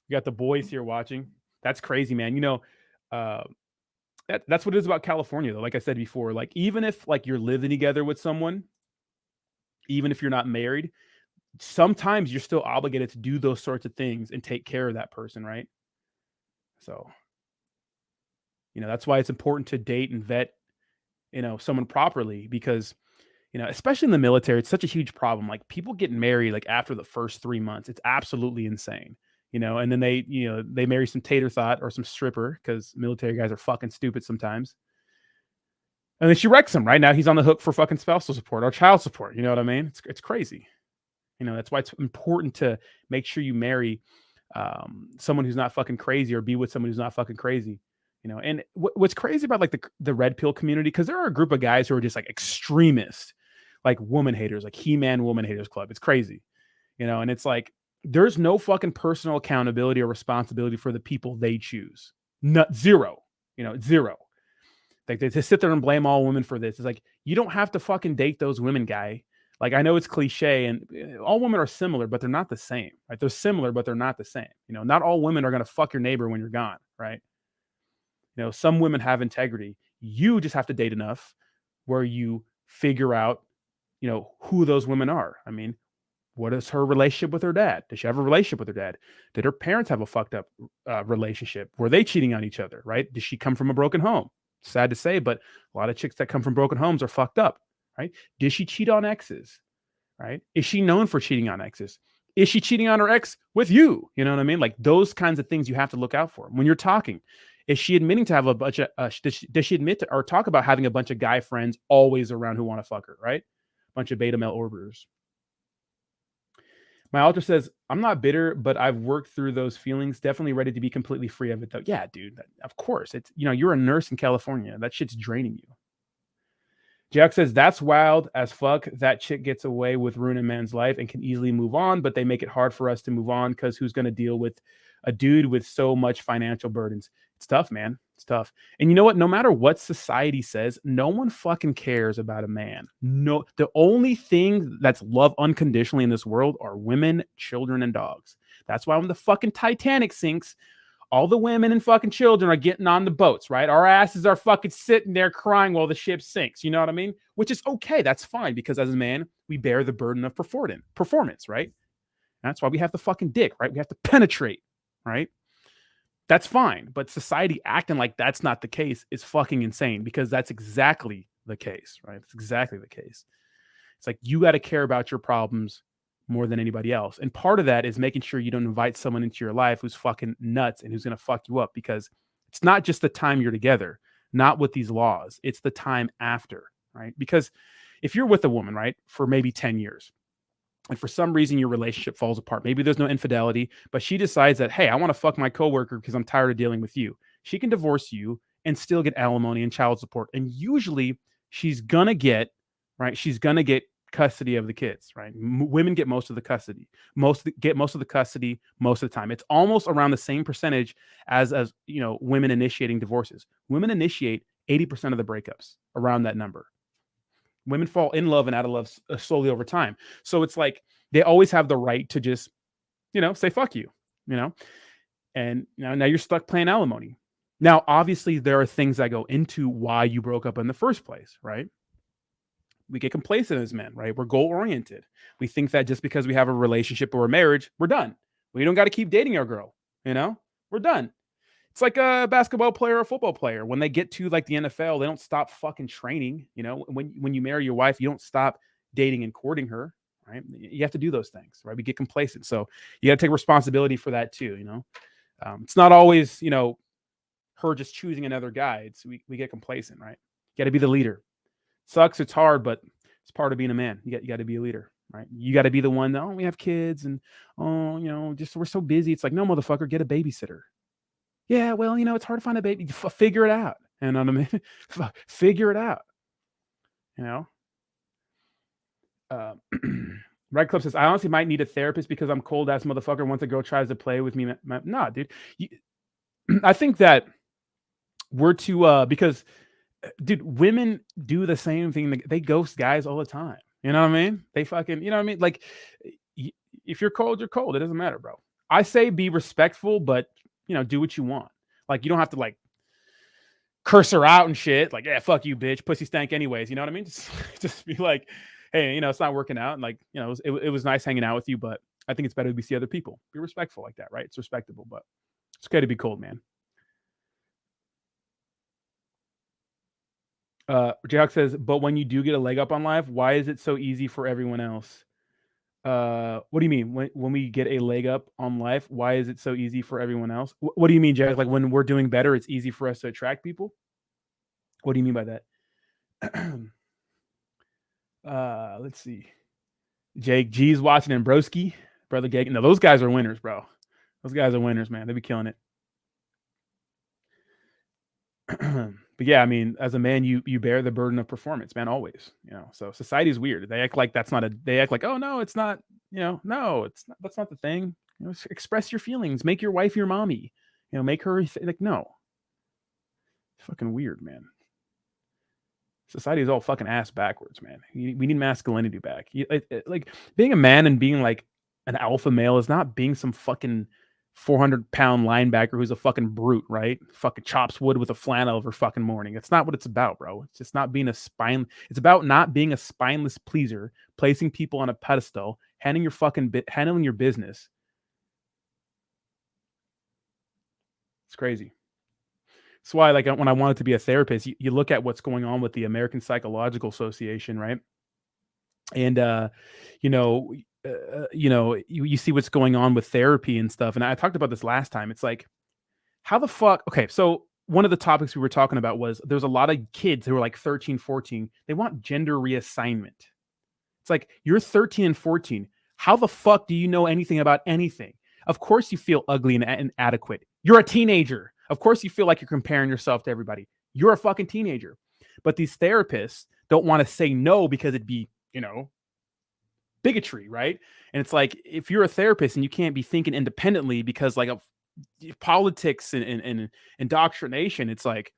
We got the boys here watching. That's crazy, man. That's what it is about California, though. Like I said before, like even if like you're living together with someone, even if you're not married, sometimes you're still obligated to do those sorts of things and take care of that person, right? So, that's why it's important to date and vet, someone properly because, especially in the military, it's such a huge problem. Like people get married like after the first 3 months. It's absolutely insane, and then they marry some tater thought or some stripper because military guys are fucking stupid sometimes. And then she wrecks him. Right now, he's on the hook for fucking spousal support or child support. You know what I mean? It's crazy. That's why it's important to make sure you marry someone who's not fucking crazy or be with someone who's not fucking crazy. And what's crazy about like the red pill community, because there are a group of guys who are just like extremists, like woman haters, like He-Man Woman Haters Club. It's crazy, and it's like there's no fucking personal accountability or responsibility for the people they choose. Zero. Zero. Like they just sit there and blame all women for this. It's like, you don't have to fucking date those women, guy. Like, I know it's cliche and all women are similar, but they're not the same, right? They're similar, but they're not the same. Not all women are going to fuck your neighbor when you're gone, right? Some women have integrity. You just have to date enough where you figure out, who those women are. I mean, what is her relationship with her dad? Does she have a relationship with her dad? Did her parents have a fucked up relationship? Were they cheating on each other, right? Did she come from a broken home? Sad to say, but a lot of chicks that come from broken homes are fucked up, right? Did she cheat on exes, right? Is she known for cheating on exes? Is she cheating on her ex with you? You know what I mean? Like those kinds of things you have to look out for when you're talking. Is she admitting to have a bunch of, does she admit to or talk about having a bunch of guy friends always around who want to fuck her, right? Bunch of beta male orbiters. My altar says, I'm not bitter, but I've worked through those feelings. Definitely ready to be completely free of it, though. Yeah, dude, of course. It's, you're a nurse in California. That shit's draining you. Jack says, that's wild as fuck. That chick gets away with ruining a man's life and can easily move on, but they make it hard for us to move on because who's going to deal with a dude with so much financial burdens? It's tough, man. It's tough. And you know what? No matter what society says, no one fucking cares about a man. No, the only thing that's love unconditionally in this world are women, children, and dogs. That's why when the fucking Titanic sinks, all the women and fucking children are getting on the boats, right? Our asses are fucking sitting there crying while the ship sinks. You know what I mean? Which is okay. That's fine because as a man, we bear the burden of performance, right? And that's why we have the fucking dick, right? We have to penetrate, right? That's fine. But society acting like that's not the case is fucking insane because that's exactly the case, right? It's exactly the case. It's like you got to care about your problems more than anybody else. And part of that is making sure you don't invite someone into your life who's fucking nuts and who's going to fuck you up because it's not just the time you're together, not with these laws. It's the time after, right? Because if you're with a woman, right, for maybe 10 years, and for some reason your relationship falls apart, maybe there's no infidelity, but she decides that, hey, I want to fuck my coworker because I'm tired of dealing with you. She can divorce you and still get alimony and child support. And usually she's going to get, right, she's going to get custody of the kids, right? Women get most of the custody, get most of the custody most of the time. It's almost around the same percentage as women initiating divorces. Women initiate 80% of the breakups, around that number. Women fall in love and out of love slowly over time. So it's like they always have the right to just, say fuck you, and now you're stuck paying alimony. Now, obviously, there are things that go into why you broke up in the first place, right? We get complacent as men, right? We're goal oriented. We think that just because we have a relationship or a marriage, we're done. We don't got to keep dating our girl, you know? We're done. It's like a basketball player or a football player. When they get to like the NFL, they don't stop fucking training. You know, when you marry your wife, you don't stop dating and courting her, right? You have to do those things, right? We get complacent. So you got to take responsibility for that too, you know? It's not always, you know, her just choosing another guy. We get complacent, right? You got to be the leader. Sucks, it's hard, but it's part of being a man. You got to be a leader, right? You got to be the one that, oh, we have kids and oh, you know, just we're so busy. It's like, no, motherfucker, get a babysitter. Yeah, well, you know, it's hard to find a baby. Figure it out. You know what I mean? Figure it out. You know? Uh, Red Club says, I honestly might need a therapist because I'm cold ass motherfucker. Once a girl tries to play with me, nah, dude. I think that we're too because dude, women do the same thing. They ghost guys all the time. You know what I mean? They fucking, you know what I mean? Like, if you're cold, you're cold. It doesn't matter, bro. I say be respectful, but you know, do what you want. Like, you don't have to like curse her out and shit. Like, yeah, fuck you, bitch, pussy stank, anyways. You know what I mean? Just be like, hey, you know, it's not working out. And like, you know, it was nice hanging out with you, but I think it's better to see other people. Be respectful like that, right? It's respectable, but it's okay to be cold, man. Jayhawk says, but when you do get a leg up on life, why is it so easy for everyone else? What do you mean when we get a leg up on life? Why is it so easy for everyone else? What do you mean, Jack? Like when we're doing better, it's easy for us to attract people? What do you mean by that? Let's see. Jake G's watching and Broski, brother Gag. No, those guys are winners, bro. Those guys are winners, man. They be killing it. But yeah, I mean, as a man, you bear the burden of performance, man, always. You know, so society's weird. They act like that's not a. They act like, oh no, it's not. You know, no, it's not. That's not the thing. You know, express your feelings. Make your wife your mommy. You know, make her like no. It's fucking weird, man. Society is all fucking ass backwards, man. We need masculinity back. Like being a man and being like an alpha male is not being some fucking 400-pound linebacker who's a fucking brute, right? Fucking chops wood with a flannel every fucking morning. That's not what it's about, bro. It's just not being a spine. It's about not being a spineless pleaser, placing people on a pedestal, handling your business. It's crazy. That's why, like, when I wanted to be a therapist, you look at what's going on with the American Psychological Association, right? And you know, you see what's going on with therapy and stuff. And I talked about this last time. It's like, how the fuck? Okay, so one of the topics we were talking about was there's a lot of kids who are like 13, 14. They want gender reassignment. It's like you're 13 and 14. How the fuck do you know anything about anything? Of course you feel ugly and inadequate. You're a teenager. Of course you feel like you're comparing yourself to everybody. You're a fucking teenager. But these therapists don't want to say no because it'd be, you know, bigotry, right? And it's like if you're a therapist and you can't be thinking independently because like of politics and indoctrination, it's like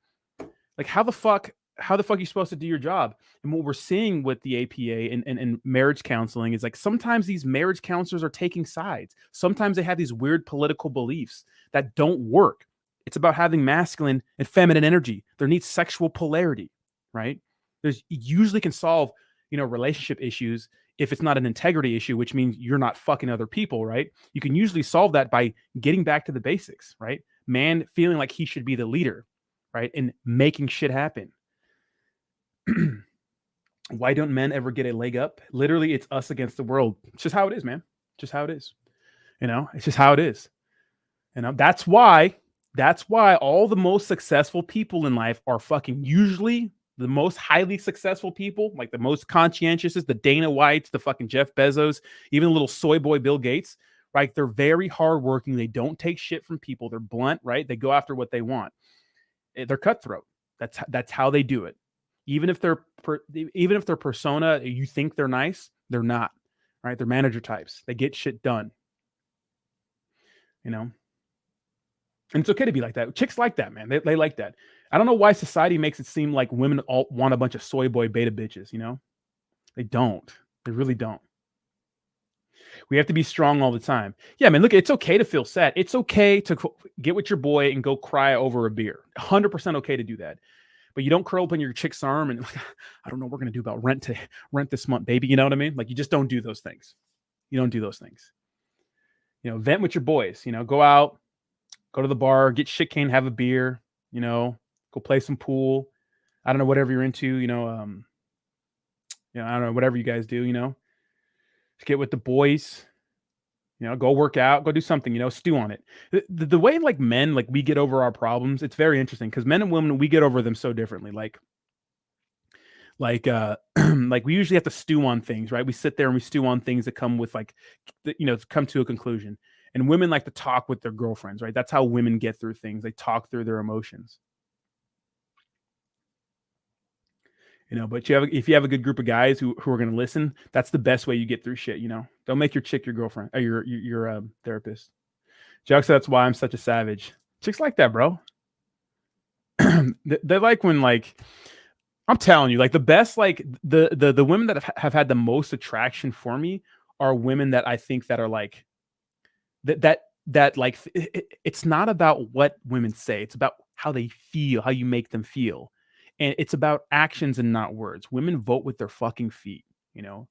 how the fuck are you supposed to do your job? And what we're seeing with the APA and marriage counseling is like sometimes these marriage counselors are taking sides. Sometimes they have these weird political beliefs that don't work. It's about having masculine and feminine energy. There needs sexual polarity, right? There's usually can solve, you know, relationship issues if it's not an integrity issue, which means you're not fucking other people, right? You can usually solve that by getting back to the basics, right? Man feeling like he should be the leader, right? And making shit happen. Why don't men ever get a leg up? Literally, it's us against the world. It's just how it is, man. Just how it is. You know, it's just how it is. You know, that's why all the most successful people in life are fucking usually the most highly successful people, like the most conscientious, the Dana Whites, the fucking Jeff Bezos, even the little soy boy Bill Gates, right? They're very hardworking. They don't take shit from people. They're blunt, right? They go after what they want. They're cutthroat. That's how they do it. Even if their persona, you think they're nice, they're not, right? They're manager types. They get shit done, you know? And it's okay to be like that. Chicks like that, man. They like that. I don't know why society makes it seem like women all want a bunch of soy boy beta bitches, you know? They don't. They really don't. We have to be strong all the time. Yeah, man, look, it's okay to feel sad. It's okay to get with your boy and go cry over a beer. 100% okay to do that. But you don't curl up in your chick's arm and like, I don't know what we're gonna do about rent this month, baby. You know what I mean? Like you just don't do those things. You don't do those things. Vent with your boys. Go out, go to the bar, get shit cane, have a beer. Go play some pool. I don't know, whatever you're into. I don't know, whatever you guys do. Get with the boys. Go work out, go do something. Stew on it. The way like men, like we get over our problems, it's very interesting because men and women, we get over them so differently. Like we usually have to stew on things, right? We sit there and we stew on things that come with like, come to a conclusion. And women like to talk with their girlfriends, right? That's how women get through things. They talk through their emotions. But if you have a good group of guys who are going to listen, that's the best way you get through shit. Don't make your chick your girlfriend or your therapist. Jack said that's why I'm such a savage. Chicks like that, bro. They like when like I'm telling you, like the best, like the women that have had the most attraction for me are women that I think that are like that like it's not about what women say, it's about how they feel, how you make them feel. And it's about actions and not words. Women vote with their fucking feet, you know.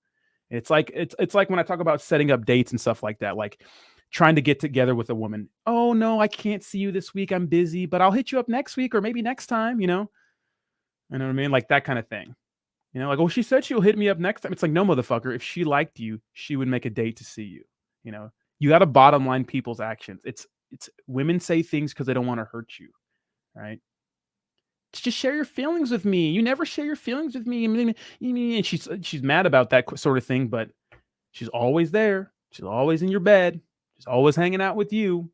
It's like it's like when I talk about setting up dates and stuff like that, like trying to get together with a woman. Oh no, I can't see you this week. I'm busy, but I'll hit you up next week or maybe next time, you know. You know what I mean? Like that kind of thing. Like, oh, she said she'll hit me up next time. It's like, no, motherfucker. If she liked you, she would make a date to see you. You got to bottom line people's actions. It's women say things because they don't want to hurt you, right? Just share your feelings with me. You never share your feelings with me. And she's mad about that sort of thing, but she's always there. She's always in your bed. She's always hanging out with you.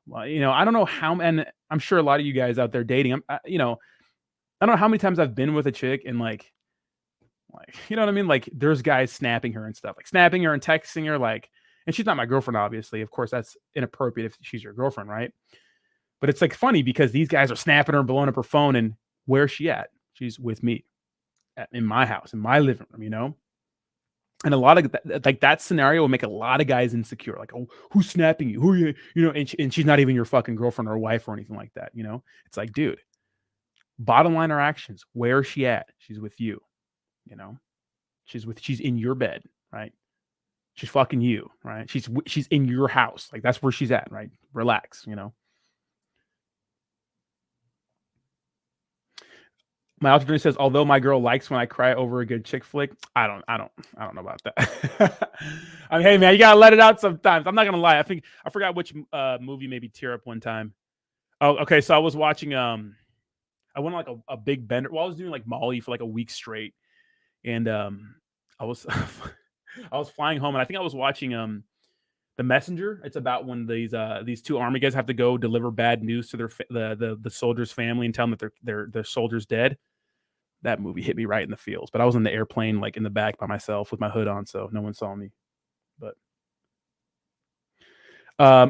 Well, I don't know how, and I'm sure a lot of you guys out there dating, I don't know how many times I've been with a chick and like, you know what I mean? Like there's guys snapping her and stuff, like snapping her and texting her, like, and she's not my girlfriend, obviously. Of course, that's inappropriate if she's your girlfriend, right? But it's like funny because these guys are snapping her and blowing up her phone, and where's she at? She's with me in my house, in my living room, And a lot of that scenario will make a lot of guys insecure. Like, oh, who's snapping you? Who are you? And she's not even your fucking girlfriend or wife or anything like that. It's like, dude, bottom line are actions. Where is she at? She's with you. She's in your bed, right? She's fucking you, right? She's in your house. Like that's where she's at, right? Relax, My alternate says, although my girl likes when I cry over a good chick flick, I don't know about that. I mean, hey man, you gotta let it out sometimes. I'm not gonna lie. I forgot which movie made me tear up one time. Oh, okay. So I was watching. I went on like a big bender. Well, I was doing like Molly for like a week straight, and I was I was flying home, and I think I was watching The Messenger. It's about when these two army guys have to go deliver bad news to the soldier's family and tell them that their soldier's dead. That movie hit me right in the feels. But I was in the airplane, like in the back by myself with my hood on, so no one saw me. But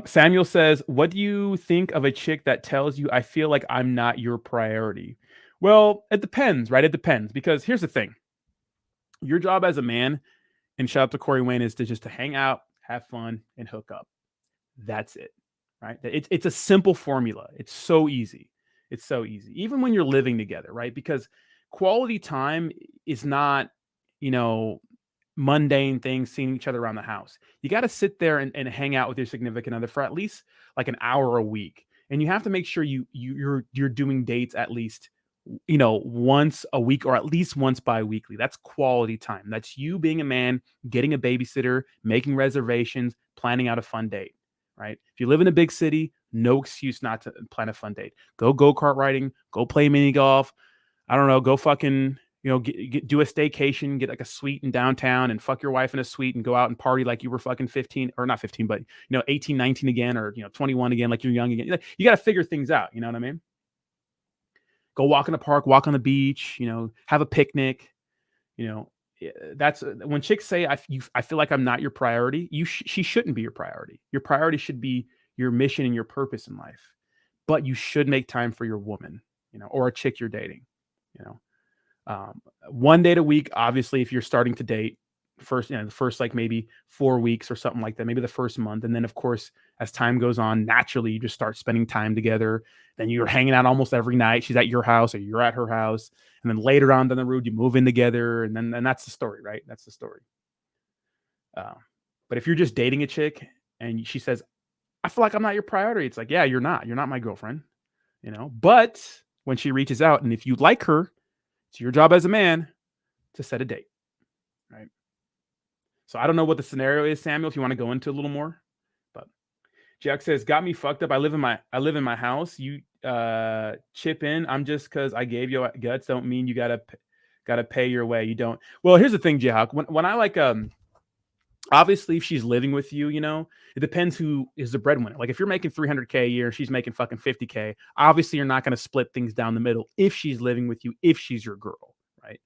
Samuel says, what do you think of a chick that tells you I feel like I'm not your priority? Well, it depends, right? It depends, because here's the thing. Your job as a man, and shout out to Corey Wayne, is to hang out, have fun, and hook up. That's it, right? It's a simple formula. It's so easy. It's so easy. Even when you're living together, right? Because quality time is not, mundane things, seeing each other around the house. You got to sit there and hang out with your significant other for at least like an hour a week. And you have to make sure you're doing dates at least, once a week or at least once bi-weekly. That's quality time. That's you being a man, getting a babysitter, making reservations, planning out a fun date, right? If you live in a big city, no excuse not to plan a fun date. Go-kart riding, go play mini golf. I don't know, go fucking, do a staycation, get like a suite in downtown and fuck your wife in a suite and go out and party like you were fucking 15 or not 15, but 18, 19 again, or 21 again, like you're young again. You got to figure things out. You know what I mean? Go walk in the park, walk on the beach, have a picnic. That's when chicks say, I feel like I'm not your priority. She shouldn't be your priority. Your priority should be your mission and your purpose in life, but you should make time for your woman, or a chick you're dating, 1 day a week. Obviously, if you're starting to date, the first like maybe 4 weeks or something like that, maybe the first month. And then of course, as time goes on, naturally you just start spending time together. Then you're hanging out almost every night. She's at your house or you're at her house. And then later on down the road, you move in together. And that's the story, right? That's the story. But if you're just dating a chick and she says, I feel like I'm not your priority, it's like, yeah, you're not. You're not my girlfriend, But when she reaches out and if you like her, it's your job as a man to set a date, right? So I don't know what the scenario is, Samuel, if you want to go into a little more. But Jack says, got me fucked up. I live in my house. You chip in. I'm just because I gave you guts don't mean you gotta pay your way. You don't. Well, here's the thing, Jahak. When I like obviously if she's living with you, it depends who is the breadwinner. Like if you're making $300K a year, she's making fucking $50K. Obviously, you're not going to split things down the middle if she's living with you, if she's your girl, right?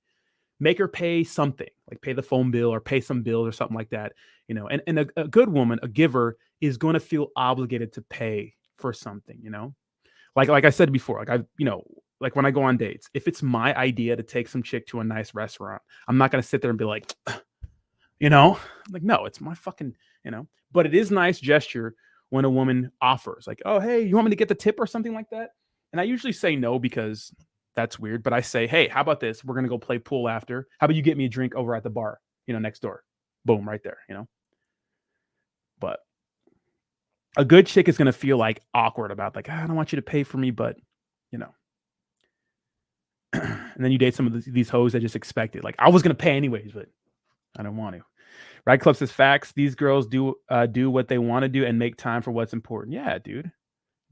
Make her pay something, like pay the phone bill or pay some bills or something like that, And a good woman, a giver, is going to feel obligated to pay for something, Like I said before, like like when I go on dates, if it's my idea to take some chick to a nice restaurant, I'm not going to sit there and be like, like, no, it's my fucking, but it is nice gesture when a woman offers like, oh, hey, you want me to get the tip or something like that? And I usually say no because that's weird. But I say, hey, how about this? We're going to go play pool after. How about you get me a drink over at the bar, next door? Boom, right there, But a good chick is going to feel like awkward about like, I don't want you to pay for me, but, and then you date some of these hoes that just expect it. Like, I was going to pay anyways, but I don't want to. Right Club says facts. These girls do what they want to do and make time for what's important. Yeah, dude.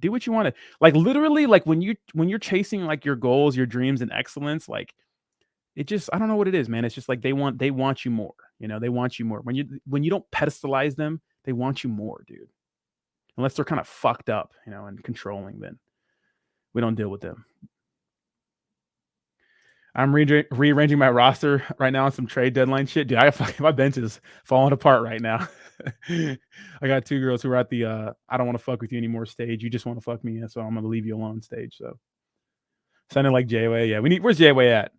Do what you want to. Like literally, like when you're chasing like your goals, your dreams and excellence, like it just, I don't know what it is, man. It's just like they want you more. They want you more. When you don't pedestalize them, they want you more, dude. Unless they're kind of fucked up, and controlling, then we don't deal with them. I'm rearranging my roster right now on some trade deadline shit. Dude, my bench is falling apart right now. I got 2 girls who are at the I don't want to fuck with you anymore stage. You just want to fuck me, so I'm gonna leave you alone stage. So sounding like J-Way. Yeah, where's J-Way at?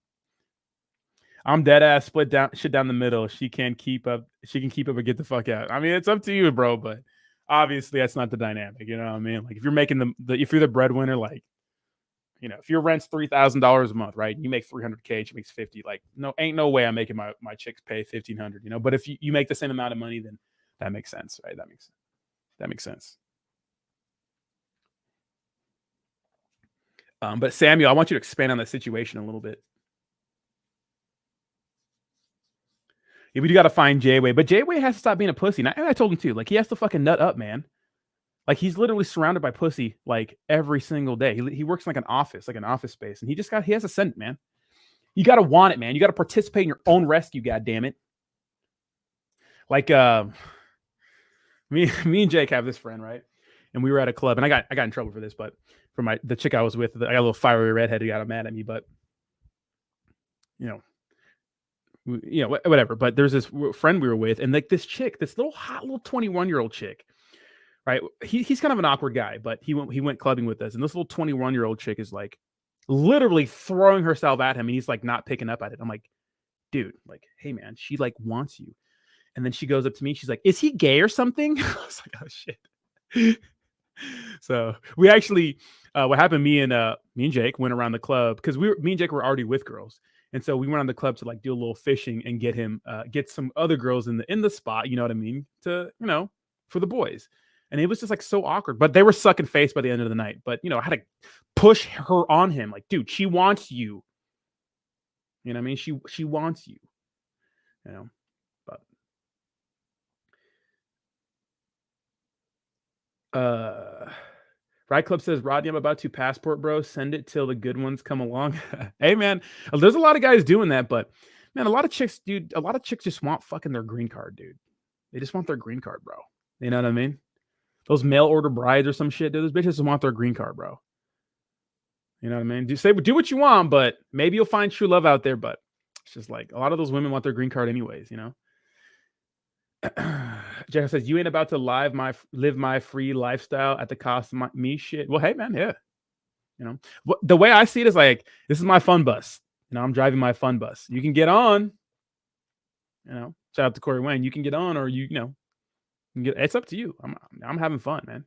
I'm dead ass split down shit down the middle. She can keep up. She can keep up or get the fuck out. I mean, it's up to you, bro. But obviously, that's not the dynamic. You know what I mean? Like if you're making if you're the breadwinner, like. If your rent's $3,000 a month, right? You make $300K, she makes 50. Like, no, ain't no way I'm making my chicks pay $1,500. But if you make the same amount of money, then that makes sense, right? That makes sense. But Samuel, I want you to expand on that situation a little bit. Yeah, we do got to find J-Way, but J-Way has to stop being a pussy. And I told him too. Like he has to fucking nut up, man. Like he's literally surrounded by pussy like every single day. He works in like an office space, and he has a scent, man. You got to want it, man. You got to participate in your own rescue, God damn it. Like me and Jake have this friend, right? And we were at a club, and I got in trouble for this, but for the chick I was with, I got a little fiery redhead who got mad at me, but whatever. But there's this friend we were with, and like this chick, this little hot little 21-year-old chick. Right. He's kind of an awkward guy, but he went clubbing with us. And this little 21-year-old chick is like literally throwing herself at him. And he's like not picking up at it. I'm like, dude, like, hey, man, she like wants you. And then she goes up to me. She's like, is he gay or something? I was like, oh, shit. So we actually, what happened, me and Jake went around the club because me and Jake were already with girls. And so we went on the club to like do a little fishing and get some other girls in the spot. You know what I mean? For the boys. And it was just like so awkward, but they were sucking face by the end of the night. But, I had to push her on him. Like, dude, she wants you. You know what I mean? She wants you, but, Right Club says, Rodney, I'm about to passport, bro. Send it till the good ones come along. Hey, man, there's a lot of guys doing that, but man, a lot of chicks just want fucking their green card, dude. They just want their green card, bro. You know what I mean? Those mail order brides or some shit, dude. Those bitches just want their green card, bro. You know what I mean? Do what you want, but maybe you'll find true love out there. But it's just like a lot of those women want their green card anyways, Jeff says, you ain't about to live my free lifestyle at the cost of me shit. Well, hey, man, yeah. The way I see it is like, this is my fun bus. I'm driving my fun bus. You can get on, Shout out to Corey Wayne. You can get on, or you know, it's up to you. I'm having fun, man.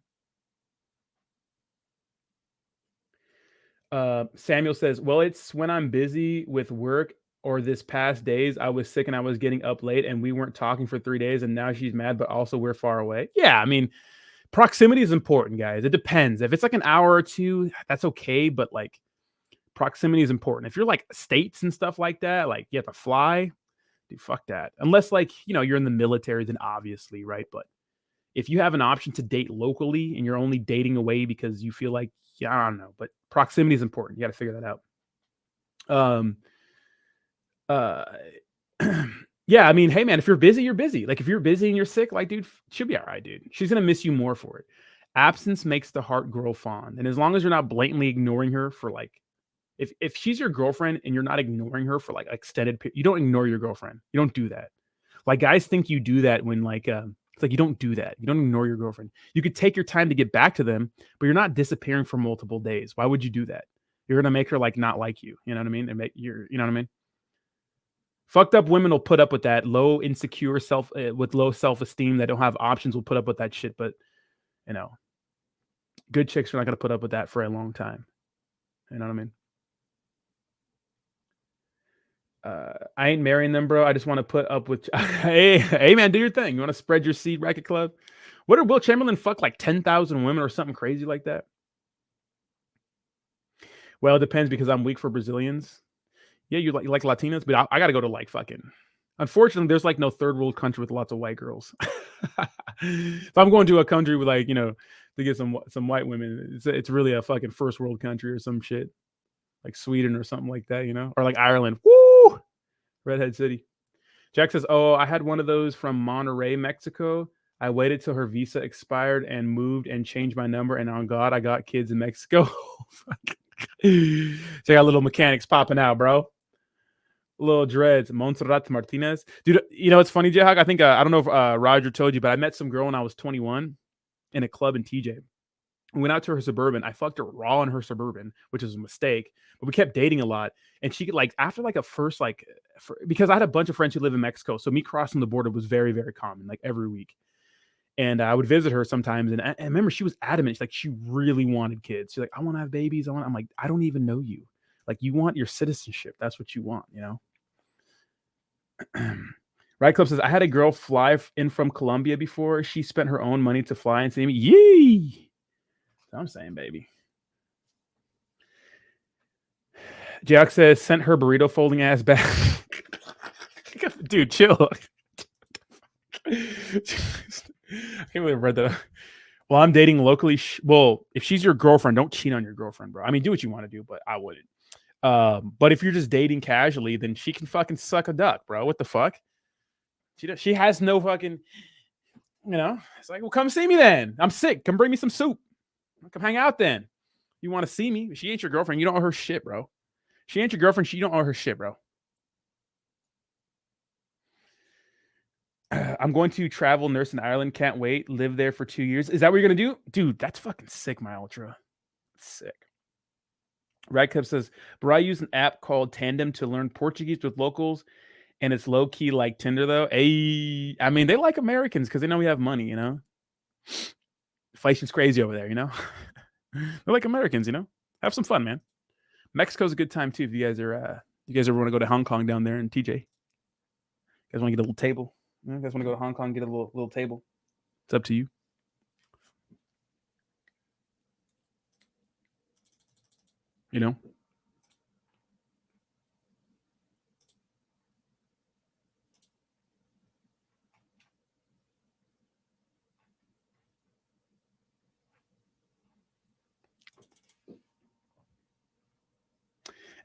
Samuel says, well, it's when I'm busy with work or this past days, I was sick and I was getting up late and we weren't talking for 3 days and now she's mad, but also we're far away. Yeah, I mean, proximity is important, guys. It depends. If it's like an hour or two, that's okay, but like proximity is important. If you're like states and stuff like that, like you have to fly, dude, fuck that. Unless like, you know, you're in the military, then obviously, right? But if you have an option to date locally and you're only dating away because you feel like, yeah, I don't know, but proximity is important. You got to figure that out. Uh, yeah, I mean, hey man, if you're busy, you're busy. Like if you're busy and you're sick, like dude, she'll be all right, dude. She's gonna miss you more for it. Absence makes the heart grow fond, and as long as you're not blatantly ignoring her for like, if she's your girlfriend and you're not ignoring her for like extended, you don't ignore your girlfriend. You don't do that. Like guys think you do that when like it's like you don't do that. You don't ignore your girlfriend. You could take your time to get back to them, but you're not disappearing for multiple days. Why would you do that? You're gonna make her like not like you. You know what I mean? And make you know what I mean? Fucked up women will put up with that. Low insecure self with low self-esteem that don't have options will put up with that shit. But you know, good chicks are not gonna put up with that for a long time. You know what I mean? I ain't marrying them, bro. I just want to put up with. Hey, man, do your thing. You want to spread your seed, Racket Club? What did Will Chamberlain fuck like 10,000 women or something crazy like that? Well, it depends because I'm weak for Brazilians. Yeah, you like Latinas, but I got to go to like fucking. Unfortunately, there's like no third world country with lots of white girls. If I'm going to a country with like, you know, to get some white women, it's really a fucking first world country or some shit, like Sweden or something like that, you know, or like Ireland. Woo, Redhead City. Jack says, "Oh, I had one of those from Monterrey, Mexico. I waited till her visa expired and moved and changed my number, and on God, I got kids in Mexico." So I got little mechanics popping out, bro. Little dreads, Montserrat Martinez, dude. You know it's funny, Jayhawk. I think I don't know if Roger told you, but I met some girl when I was 21 in a club in TJ. We went out to her Suburban. I fucked her raw in her Suburban, which is a mistake. But we kept dating a lot, and she like after like a first like because I had a bunch of friends who live in Mexico, so me crossing the border was very very common, like every week. And I would visit her sometimes, and I remember she was adamant. She's like she really wanted kids. She's like, I want to have babies. I'm like, I don't even know you. Like you want your citizenship. That's what you want, you know. Right Club says, I had a girl fly in from Colombia before. She spent her own money to fly and see me. Yee! I'm saying, baby. Jack says, sent her burrito folding ass back. Dude, chill. I can't believe I read that. Well, I'm dating locally. Well, if she's your girlfriend, don't cheat on your girlfriend, bro. I mean, do what you want to do, but I wouldn't. But if you're just dating casually, then she can fucking suck a duck, bro. What the fuck? She has no fucking, you know. It's like, well, come see me then. I'm sick. Come bring me some soup. Come hang out then. You want to see me? She ain't your girlfriend. You don't owe her shit, bro. She ain't your girlfriend. She don't owe her shit, bro. I'm going to travel nurse in Ireland. Can't wait. Live there for 2 years. Is that what you're going to do? Dude, that's fucking sick, my ultra. Sick. Radcliffe says, but I use an app called Tandem to learn Portuguese with locals, and it's low key like Tinder though. Hey, I mean, they like Americans because they know we have money, you know. Inflation's crazy over there, you know. They're like Americans, you know. Have some fun, man. Mexico's a good time too. If you guys ever want to go to Hong Kong down there in TJ, you guys want to get a little table. You guys want to go to Hong Kong and get a little table. It's up to you. You know.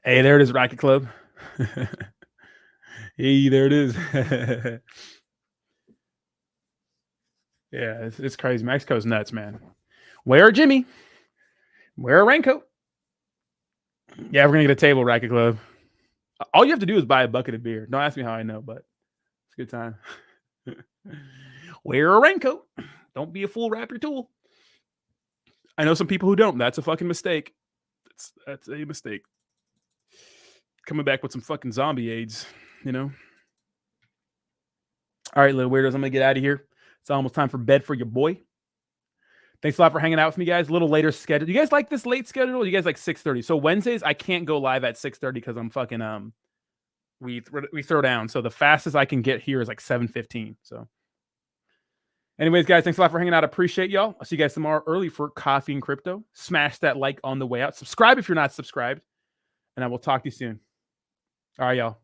Hey, there it is, Racket Club. Hey, there it is. Yeah, it's crazy. Mexico's nuts, man. Wear Jimmy. Wear a raincoat. Yeah, we're gonna get a table, Racket Club. All you have to do is buy a bucket of beer. Don't ask me how I know, but it's a good time. Wear a raincoat. Don't be a fool. Wrap your tool. I know some people who don't. That's a fucking mistake. That's a mistake. Coming back with some fucking zombie AIDS, you know. All right, little weirdos, I'm gonna get out of here. It's almost time for bed for your boy. Thanks a lot for hanging out with me, guys. A little later schedule. You guys like this late schedule? You guys like 6:30? So Wednesdays I can't go live at 6:30 because I'm fucking we throw down. So the fastest I can get here is like 7:15. So, anyways, guys, thanks a lot for hanging out. I appreciate y'all. I'll see you guys tomorrow early for Coffee and Crypto. Smash that like on the way out. Subscribe if you're not subscribed, and I will talk to you soon. All right, y'all.